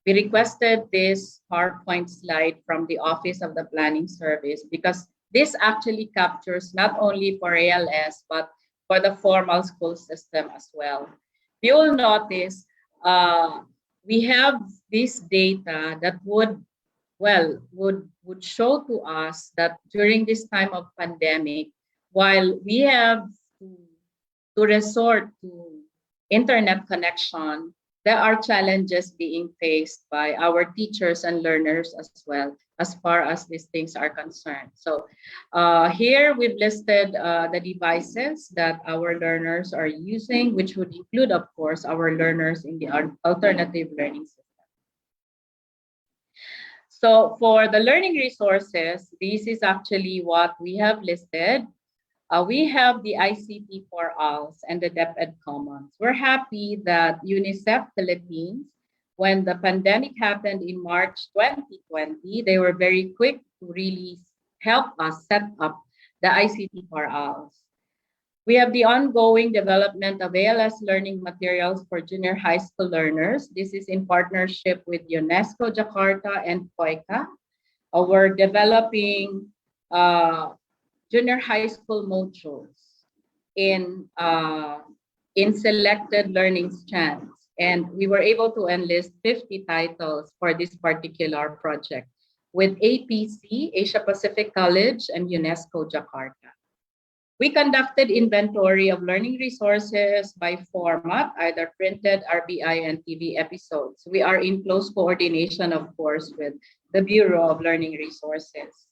requested this PowerPoint slide from the Office of the Planning Service because this actually captures not only for ALS, but for the formal school system as well. You will notice we have this data that would show to us that during this time of pandemic, while we have to resort to internet connection, there are challenges being faced by our teachers and learners as well, as far as these things are concerned. So here we've listed the devices that our learners are using, which would include, of course, our learners in the alternative learning system. So for the learning resources, this is actually what we have listed. We have the ICT for ALS and the DepEd Commons. We're happy that UNICEF Philippines, when the pandemic happened in March 2020, they were very quick to really help us set up the ICT for ALS. We have the ongoing development of ALS learning materials for junior high school learners. This is in partnership with UNESCO Jakarta and POICA. We're developing junior high school modules in selected learning strands. And we were able to enlist 50 titles for this particular project with APC, Asia Pacific College, and UNESCO Jakarta. We conducted inventory of learning resources by format, either printed, RBI, and TV episodes. We are in close coordination, of course, with the Bureau of Learning Resources.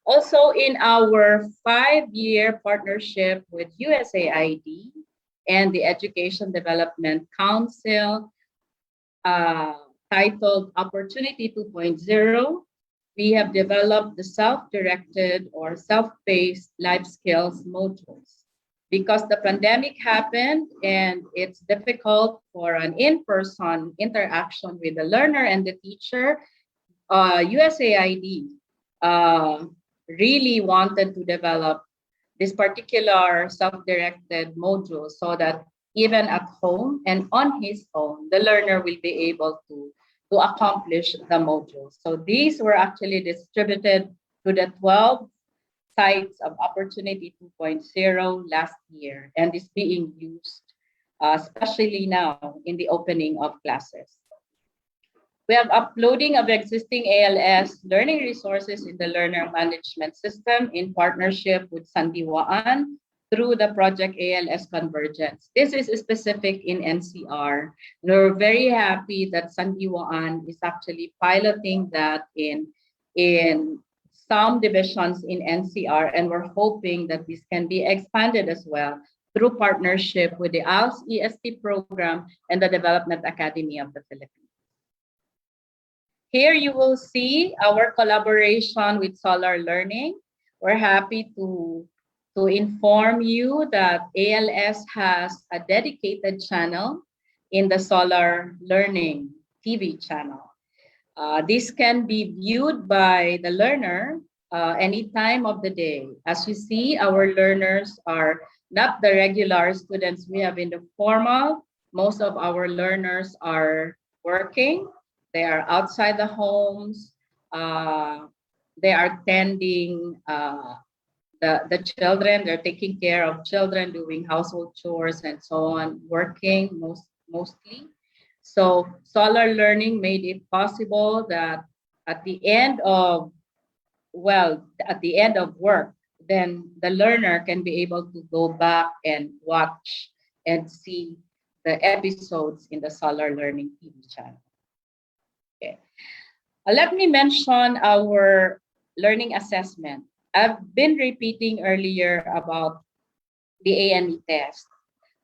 Also, in our 5-year partnership with USAID and the Education Development Council, titled Opportunity 2.0, we have developed the self-directed or self-paced life skills modules. Because the pandemic happened and it's difficult for an in-person interaction with the learner and the teacher, USAID really wanted to develop this particular self-directed module so that even at home and on his own, the learner will be able to accomplish the module. So these were actually distributed to the 12 sites of Opportunity 2.0 last year and is being used, especially now in the opening of classes. We have uploading of existing ALS learning resources in the learner management system in partnership with Sandiwaan through the project ALS Convergence. This is specific in NCR. We're very happy that Sandiwaan is actually piloting that in some divisions in NCR, and we're hoping that this can be expanded as well through partnership with the ALS EST program and the Development Academy of the Philippines. Here you will see our collaboration with Solar Learning. We're happy to inform you that ALS has a dedicated channel in the Solar Learning TV channel. This can be viewed by the learner any time of the day. As you see, our learners are not the regular students we have in the formal. Most of our learners are working. They are outside the homes. They are attending the children, they're taking care of children, doing household chores and so on, working mostly. So solar learning made it possible that at the end of, at the end of work, then the learner can be able to go back and watch and see the episodes in the solar learning TV channel. Okay. Let me mention our learning assessment. I've been repeating earlier about the A&E test,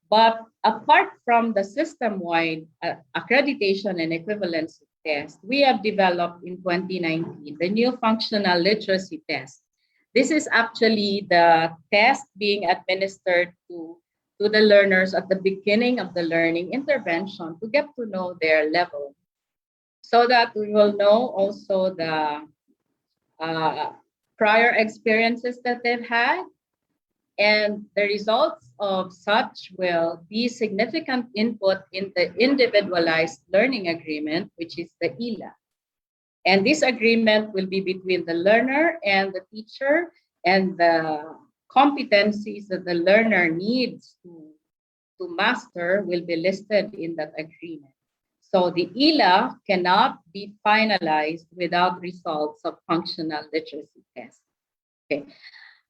but apart from the system-wide accreditation and equivalency test, we have developed in 2019 the new functional literacy test. This is actually the test being administered to the learners at the beginning of the learning intervention to get to know their level, so that we will know also the prior experiences that they've had, and the results of such will be significant input in the individualized learning agreement, which is the ILA. And this agreement will be between the learner and the teacher, and the competencies that the learner needs to master will be listed in that agreement. So the ILA cannot be finalized without results of functional literacy tests. Okay.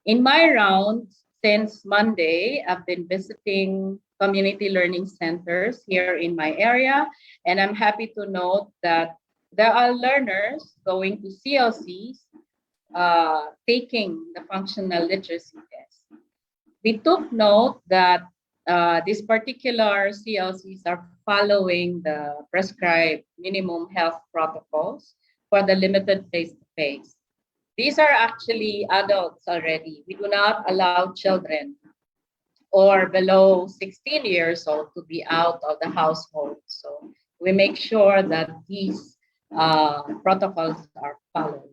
In my rounds since Monday, I've been visiting community learning centers here in my area, and I'm happy to note that there are learners going to CLCs taking the functional literacy test. We took note that these particular CLCs are following the prescribed minimum health protocols for the limited face-to-face. These are actually adults already. We do not allow children or below 16 years old to be out of the household. So we make sure that these protocols are followed.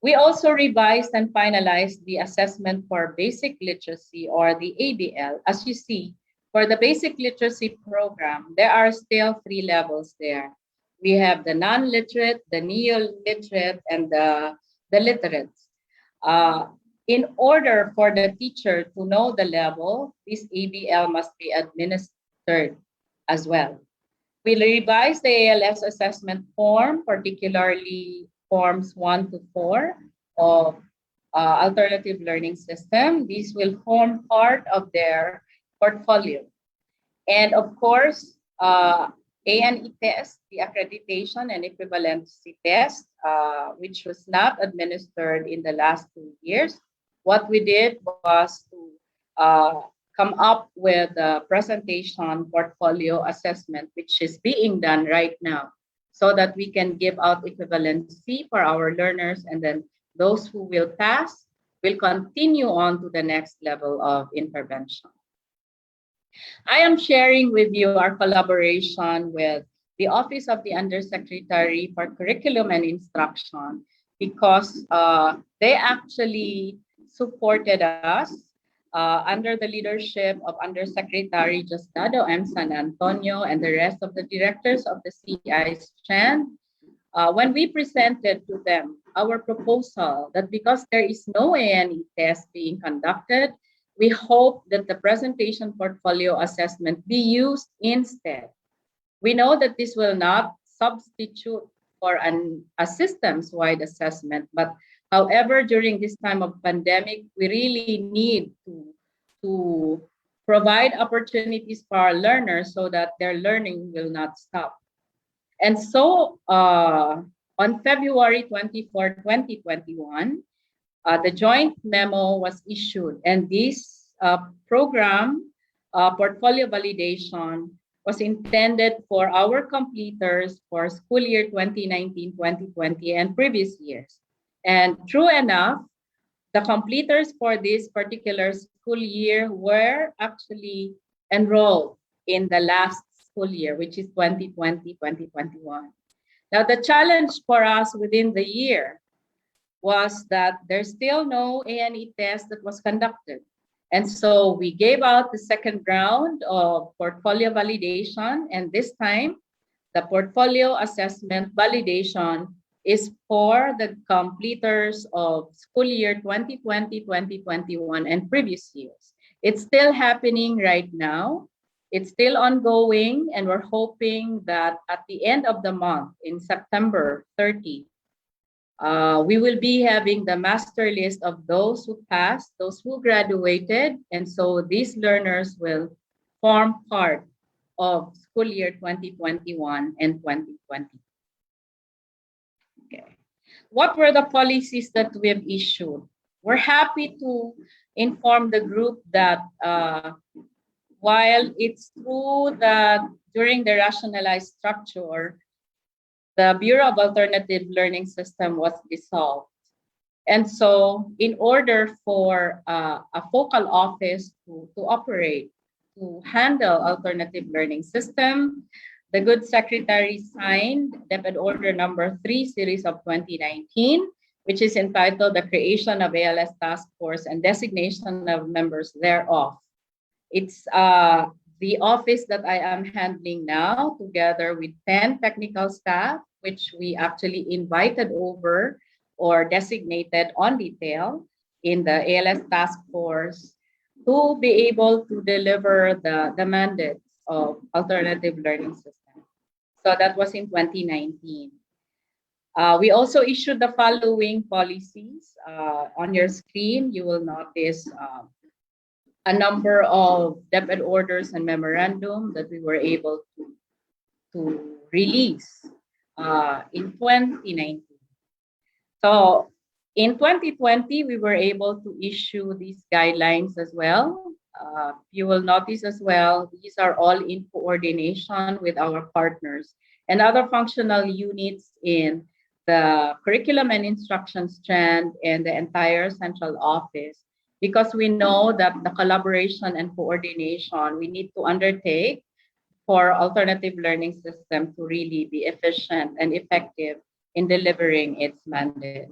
We also revised and finalized the assessment for basic literacy, or the ABL. As you see, for the basic literacy program, there are still 3 levels there. We have the non-literate, the neo-literate, and the literates. In order for the teacher to know the level, this ABL must be administered as well. We revised the ALS assessment form, particularly forms 1 to 4 of alternative learning system. These will form part of their portfolio. And of course, A&E test, the accreditation and equivalency test, which was not administered in the last 2 years. What we did was to come up with a presentation portfolio assessment, which is being done right now, so that we can give out equivalency for our learners, and then those who will pass will continue on to the next level of intervention. I am sharing with you our collaboration with the Office of the Undersecretary for Curriculum and Instruction, because they actually supported us under the leadership of Undersecretary Justado M. San Antonio and the rest of the directors of the CI strand, when we presented to them our proposal that because there is no A&E test being conducted, we hope that the presentation portfolio assessment be used instead. We know that this will not substitute for a systems-wide assessment, but however, during this time of pandemic, we really need to provide opportunities for our learners so that their learning will not stop. And so on February 24, 2021, the joint memo was issued, and this program, portfolio validation, was intended for our completers for school year 2019-2020 and previous years. And true enough, the completers for this particular school year were actually enrolled in the last school year, which is 2020-2021. Now, the challenge for us within the year was that there's still no A&E test that was conducted. And so we gave out the second round of portfolio validation, and this time, the portfolio assessment validation is for the completers of school year 2020, 2021, and previous years. It's still happening right now. It's still ongoing, and we're hoping that at the end of the month, in September 30, we will be having the master list of those who passed, those who graduated, and so these learners will form part of school year 2021 and 2020. Okay. What were the policies that we have issued? We're happy to inform the group that while it's true that during the rationalized structure, the Bureau of Alternative Learning System was dissolved. And so in order for a focal office to operate, to handle alternative learning system, the good secretary signed DepEd Order number 3 series of 2019, which is entitled The Creation of ALS Task Force and Designation of Members thereof. It's the office that I am handling now, together with 10 technical staff, which we actually invited over or designated on detail in the ALS Task Force to be able to deliver the mandates of alternative learning system. So that was in 2019. We also issued the following policies. On your screen, you will notice a number of DepEd orders and memorandum that we were able to release in 2019. So in 2020, we were able to issue these guidelines as well. You will notice as well, these are all in coordination with our partners and other functional units in the curriculum and instruction strand and the entire central office, because we know that the collaboration and coordination we need to undertake for alternative learning system to really be efficient and effective in delivering its mandates.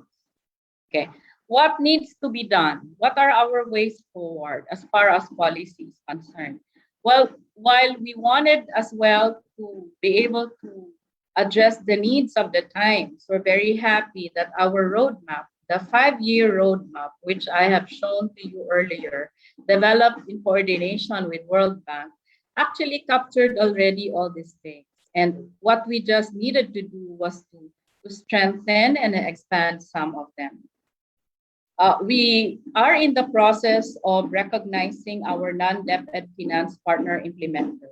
Okay, what needs to be done? What are our ways forward as far as policy is concerned? Well, while we wanted as well to be able to address the needs of the times, we're very happy that our roadmap, the 5-year roadmap, which I have shown to you earlier, developed in coordination with World Bank, actually captured already all these things. And what we just needed to do was to strengthen and expand some of them. We are in the process of recognizing our non-DepEd finance partner implementers.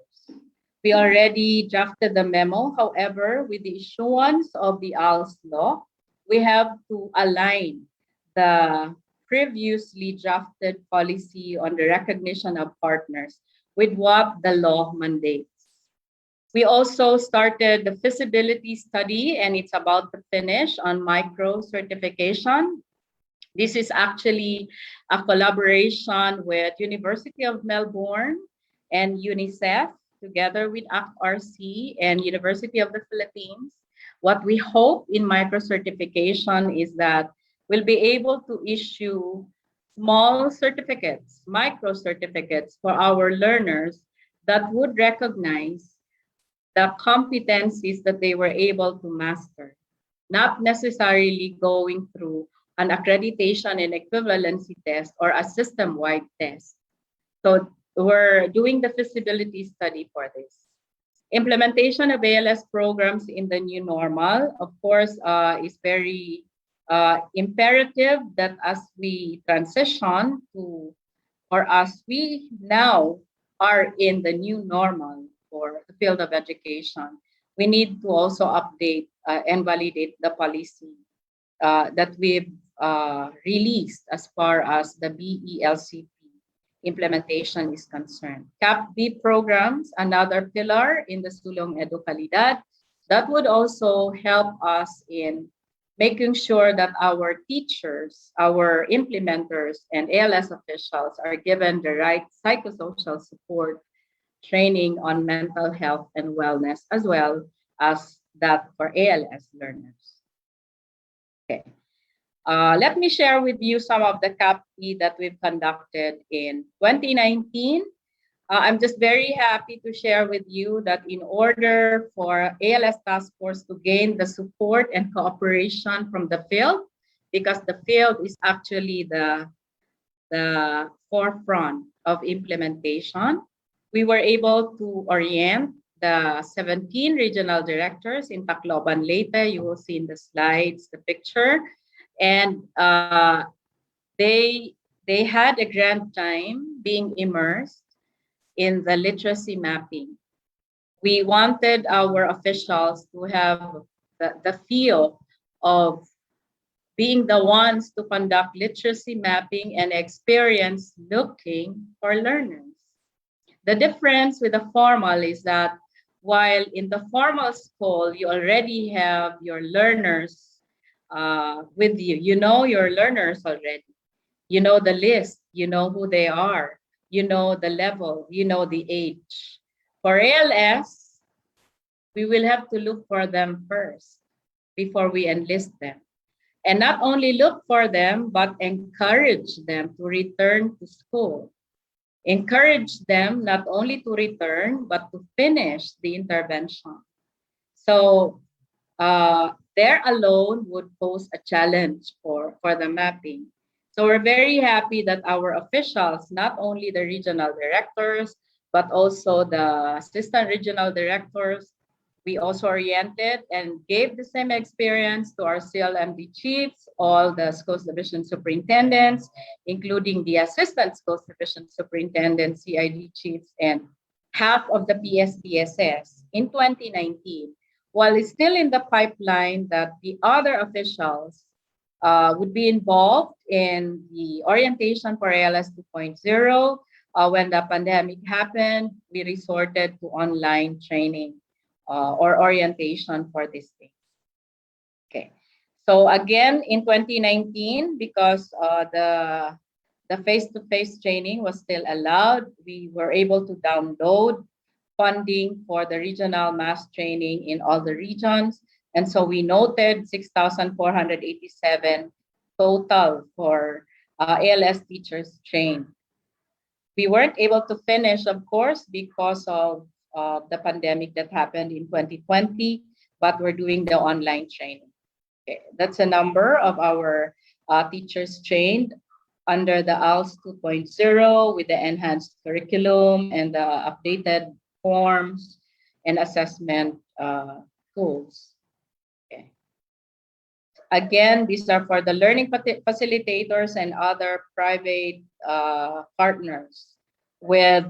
We already drafted the memo. However, with the issuance of the ALS law, we have to align the previously drafted policy on the recognition of partners with what the law mandates. We also started the feasibility study, and it's about to finish on micro certification. This is actually a collaboration with University of Melbourne and UNICEF, together with ACT-RC and University of the Philippines. What we hope in micro certification is that we'll be able to issue small certificates, micro certificates for our learners that would recognize the competencies that they were able to master, not necessarily going through an accreditation and equivalency test or a system-wide test. So we're doing the feasibility study for this. Implementation of ALS programs in the new normal, of course, is very imperative that as we transition to, or as we now are in the new normal for the field of education, we need to also update and validate the policy that we've released as far as the BELCP implementation is concerned. CAP-B programs, another pillar in the Sulong Edukalidad, that would also help us in making sure that our teachers, our implementers, and ALS officials are given the right psychosocial support, training on mental health and wellness, as well as that for ALS learners. Okay. Let me share with you some of the CAP-B that we've conducted in 2019. I'm just very happy to share with you that in order for ALS Task Force to gain the support and cooperation from the field, because the field is actually the forefront of implementation, we were able to orient the 17 regional directors in Tacloban, Leyte. You will see in the slides the picture. And they had a grand time being immersed in the literacy mapping. We wanted our officials to have the feel of being the ones to conduct literacy mapping and experience looking for learners. The difference with the formal is that while in the formal school, you already have your learners with you. You know your learners already. You know the list. You know who they are. You know the level. You know the age. For ALS, we will have to look for them first before we enlist them. And not only look for them, but encourage them to return to school. Encourage them not only to return, but to finish the intervention. So there alone would pose a challenge for the mapping. So we're very happy that our officials, not only the regional directors, but also the assistant regional directors, we also oriented and gave the same experience to our CLMD chiefs, all the schools division superintendents, including the assistant schools division superintendents, CID chiefs, and half of the PSPSS in 2019. While it's still in the pipeline that the other officials would be involved in the orientation for ALS 2.0, when the pandemic happened, we resorted to online training or orientation for this thing. Okay, so again in 2019, because the face-to-face training was still allowed, we were able to download funding for the regional mass training in all the regions, and so we noted 6,487 total for ALS teachers trained. We weren't able to finish, of course, because of the pandemic that happened in 2020, but we're doing the online training. Okay, that's a number of our teachers trained under the ALS 2.0 with the enhanced curriculum and the updated forms and assessment tools. Okay. Again, these are for the learning facilitators and other private partners with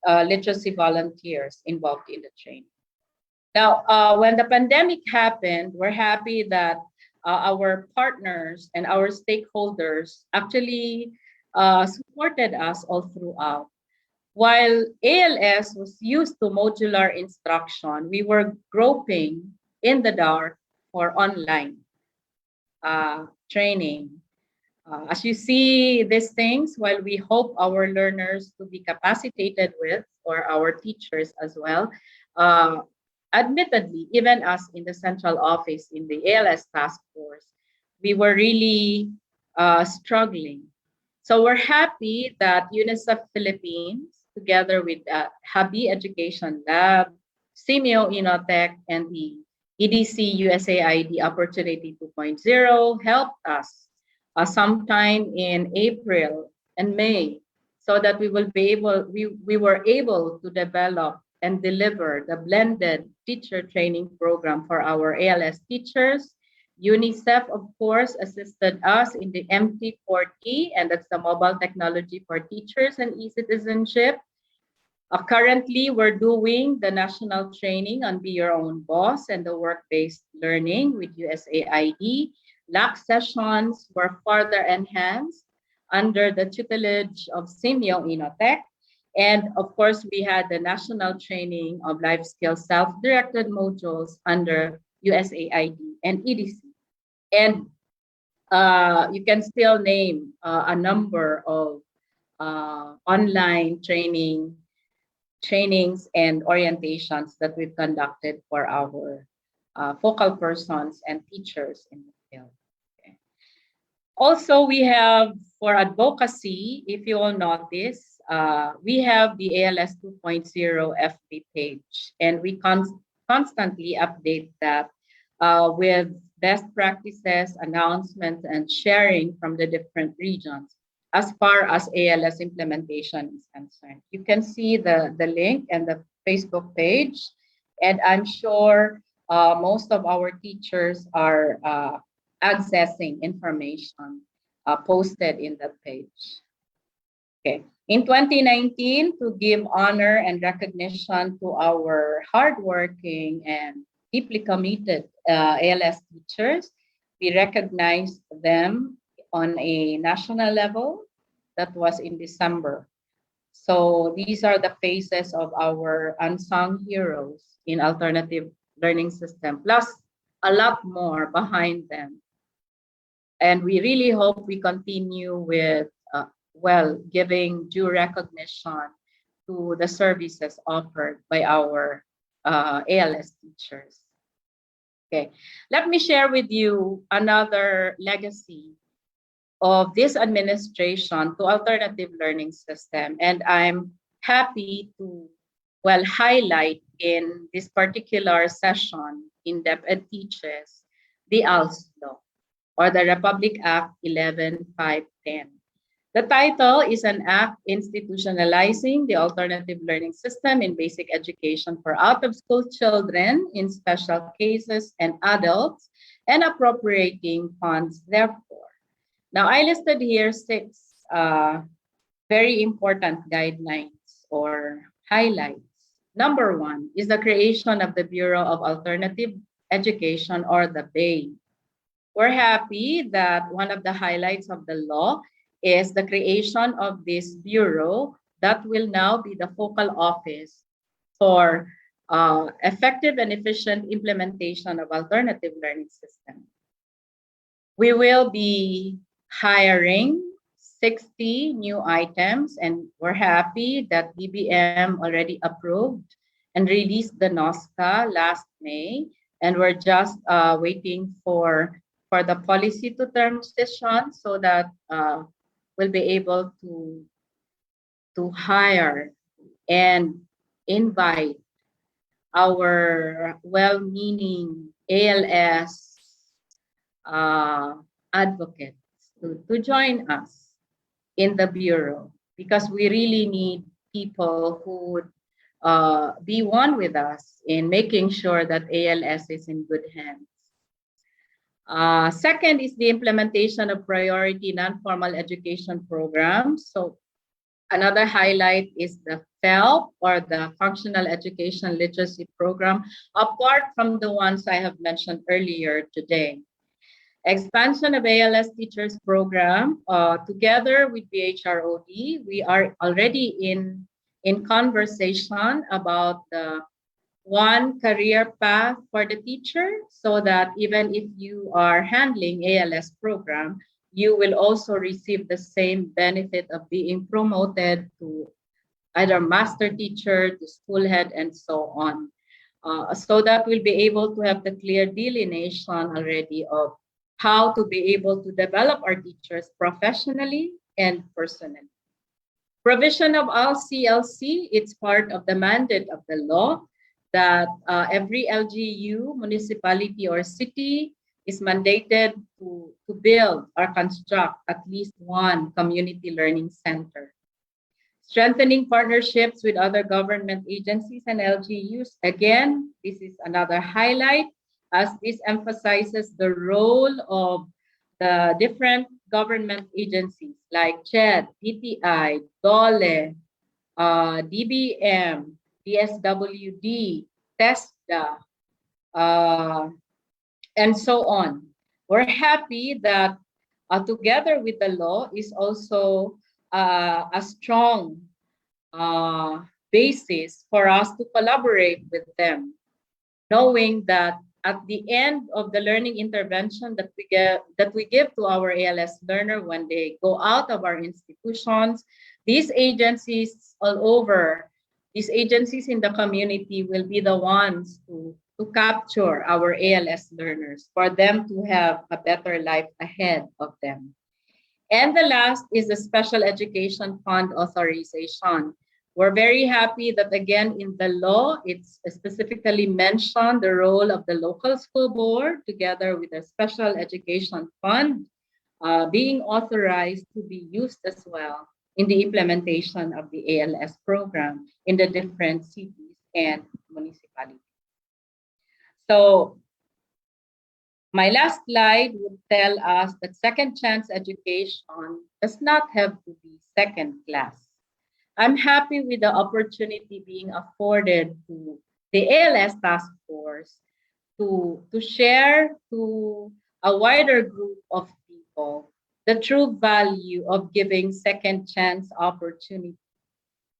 literacy volunteers involved in the training. Now, when the pandemic happened, we're happy that our partners and our stakeholders actually supported us all throughout. While ALS was used to modular instruction, we were groping in the dark for online training. As you see these things, while we hope our learners to be capacitated with, or our teachers as well, admittedly, even us in the central office in the ALS task force, we were really struggling. So we're happy that UNICEF Philippines, together with Habi Education Lab, Simeo Inotech, and the EDC USAID Opportunity 2.0 helped us sometime in April and May, so that we were able to develop and deliver the blended teacher training program for our ALS teachers. UNICEF, of course, assisted us in the MT40, and that's the mobile technology for teachers and e-citizenship. Currently, we're doing the national training on Be Your Own Boss and the work-based learning with USAID. LAC sessions were further enhanced under the tutelage of Simeo Inotech. And of course, we had the national training of life skills self-directed modules under USAID and EDC. And you can still name a number of online trainings and orientations that we've conducted for our focal persons and teachers in the field. Okay. Also, we have for advocacy, if you will notice, we have the ALS 2.0 FB page, and we constantly update that with best practices, announcements, and sharing from the different regions as far as ALS implementation is concerned. You can see the link and the Facebook page, and I'm sure most of our teachers are accessing information posted in that page. Okay. In 2019, to give honor and recognition to our hardworking and deeply committed ALS teachers, we recognized them on a national level. That was in December. So these are the faces of our unsung heroes in alternative learning system, plus a lot more behind them. And we really hope we continue with giving due recognition to the services offered by our ALS teachers. Okay, let me share with you another legacy of this administration to alternative learning system. And I'm happy to highlight in this particular session in DepEd Teaches the ALS law, or the Republic Act 11510. The title is an act institutionalizing the alternative learning system in basic education for out-of-school children in special cases and adults, and appropriating funds therefore. Now, I listed here 6 very important guidelines or highlights. Number 1 is the creation of the Bureau of Alternative Education, or the BAE. We're happy that one of the highlights of the law is the creation of this bureau that will now be the focal office for effective and efficient implementation of alternative learning system. We will be hiring 60 new items, and we're happy that DBM already approved and released the NOSCA last May, and we're just waiting for the policy to transition so that we'll be able to hire and invite our well-meaning ALS advocates to join us in the Bureau, because we really need people who would be one with us in making sure that ALS is in good hands. Second is the implementation of priority non-formal education programs. So another highlight is the FELP, or the Functional Education Literacy Program, apart from the ones I have mentioned earlier today. Expansion of ALS Teachers Program, together with BHROD, we are already in conversation about the one career path for the teacher, so that even if you are handling ALS program, you will also receive the same benefit of being promoted to either master teacher, to school head, and so on. So that we'll be able to have the clear delineation already of how to be able to develop our teachers professionally and personally. Provision of all CLC, it's part of the mandate of the law that every LGU, municipality, or city is mandated to build or construct at least one community learning center. Strengthening partnerships with other government agencies and LGUs. Again, this is another highlight, as this emphasizes the role of the different government agencies like CHED, PTI, DOLE, DBM, DSWD, TESDA, and so on. We're happy that together with the law is also a strong basis for us to collaborate with them, knowing that at the end of the learning intervention that we give to our ALS learner when they go out of our institutions, these agencies all over, these agencies in the community will be the ones to capture our ALS learners, for them to have a better life ahead of them. And the last is the Special Education Fund authorization. We're very happy that again in the law, it's specifically mentioned the role of the local school board together with the Special Education Fund being authorized to be used as well in the implementation of the ALS program in the different cities and municipalities. So my last slide would tell us that second chance education does not have to be second class. I'm happy with the opportunity being afforded to the ALS task force to share to a wider group of people the true value of giving second chance opportunity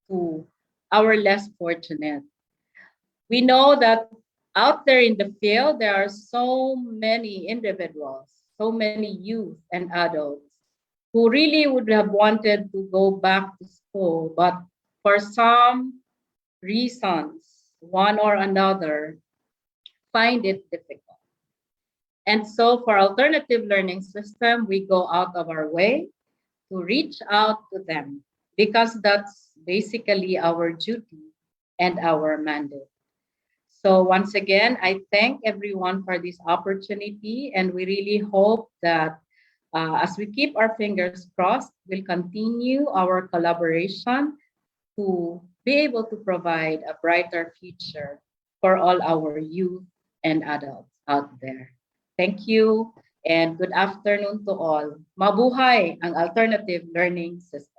to our less fortunate. We know that out there in the field, there are so many individuals, so many youth and adults who really would have wanted to go back to school, but for some reasons, one or another, find it difficult. And so for alternative learning system, we go out of our way to reach out to them because that's basically our duty and our mandate. So once again, I thank everyone for this opportunity, and we really hope that as we keep our fingers crossed, we'll continue our collaboration to be able to provide a brighter future for all our youth and adults out there. Thank you, and good afternoon to all. Mabuhay ang alternative learning system.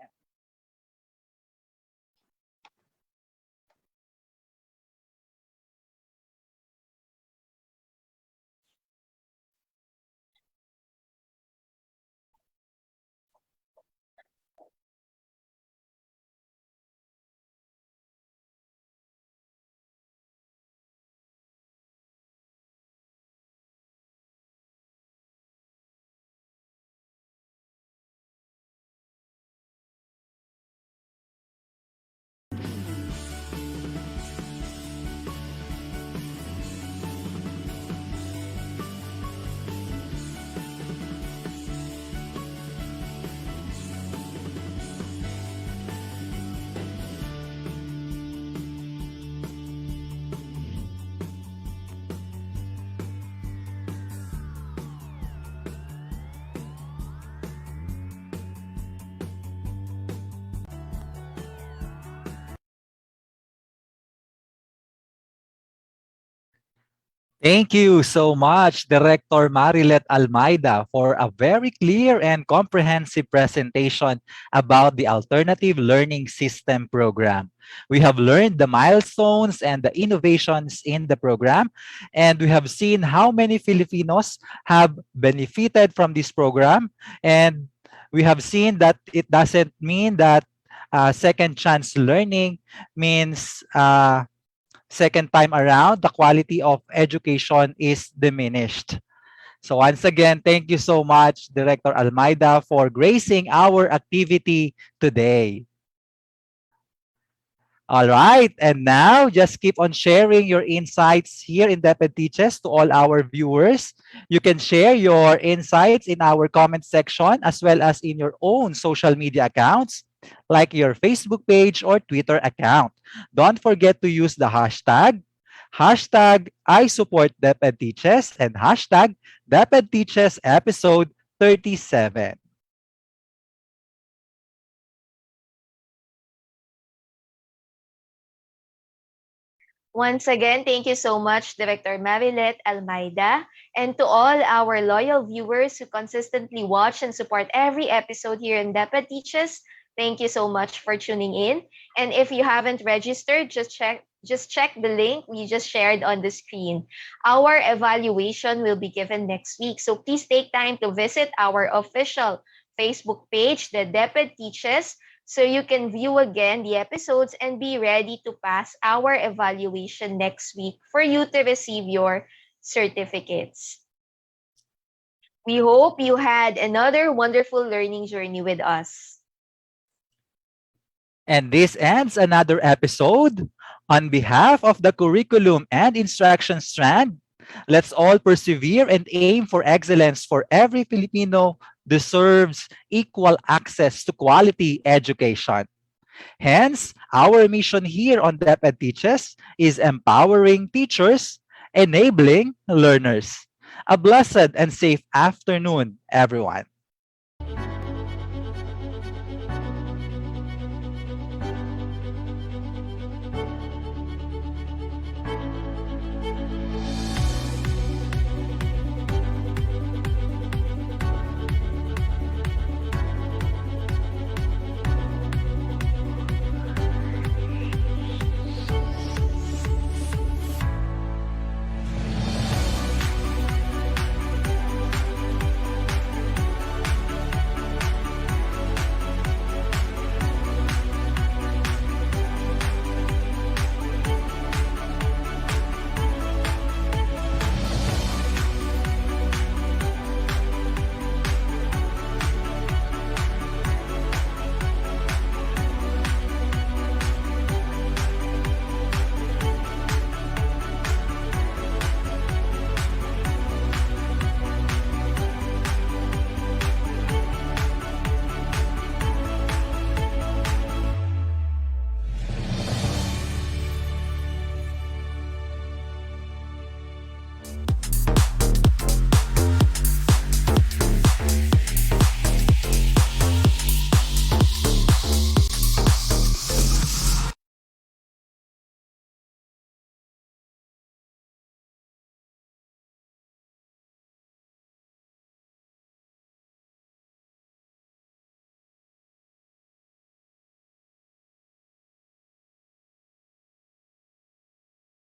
Thank you so much, Director Marilette Almayda, for a very clear and comprehensive presentation about the Alternative Learning System program. We have learned the milestones and the innovations in the program, and we have seen how many Filipinos have benefited from this program, and we have seen that it doesn't mean that second chance learning means second time around, the quality of education is diminished. So once again, thank you so much, Director Almayda, for gracing our activity today. All right, and now just keep on sharing your insights here in DepEd Teaches to all our viewers. You can share your insights in our comment section as well as in your own social media accounts like your Facebook page or Twitter account. Don't forget to use the hashtag I support DepEd Teaches and hashtag DepEd Teaches episode 37. Once again, thank you so much, Director Marilette Almayda, and to all our loyal viewers who consistently watch and support every episode here in DepEd Teaches. Thank you so much for tuning in. And if you haven't registered, just check the link we just shared on the screen. Our evaluation will be given next week, so please take time to visit our official Facebook page, the DepEd Teaches, so you can view again the episodes and be ready to pass our evaluation next week for you to receive your certificates. We hope you had another wonderful learning journey with us. And this ends another episode. On behalf of the Curriculum and Instruction Strand, let's all persevere and aim for excellence for every Filipino deserves equal access to quality education. Hence, our mission here on DepEd Teaches is empowering teachers, enabling learners. A blessed and safe afternoon, everyone.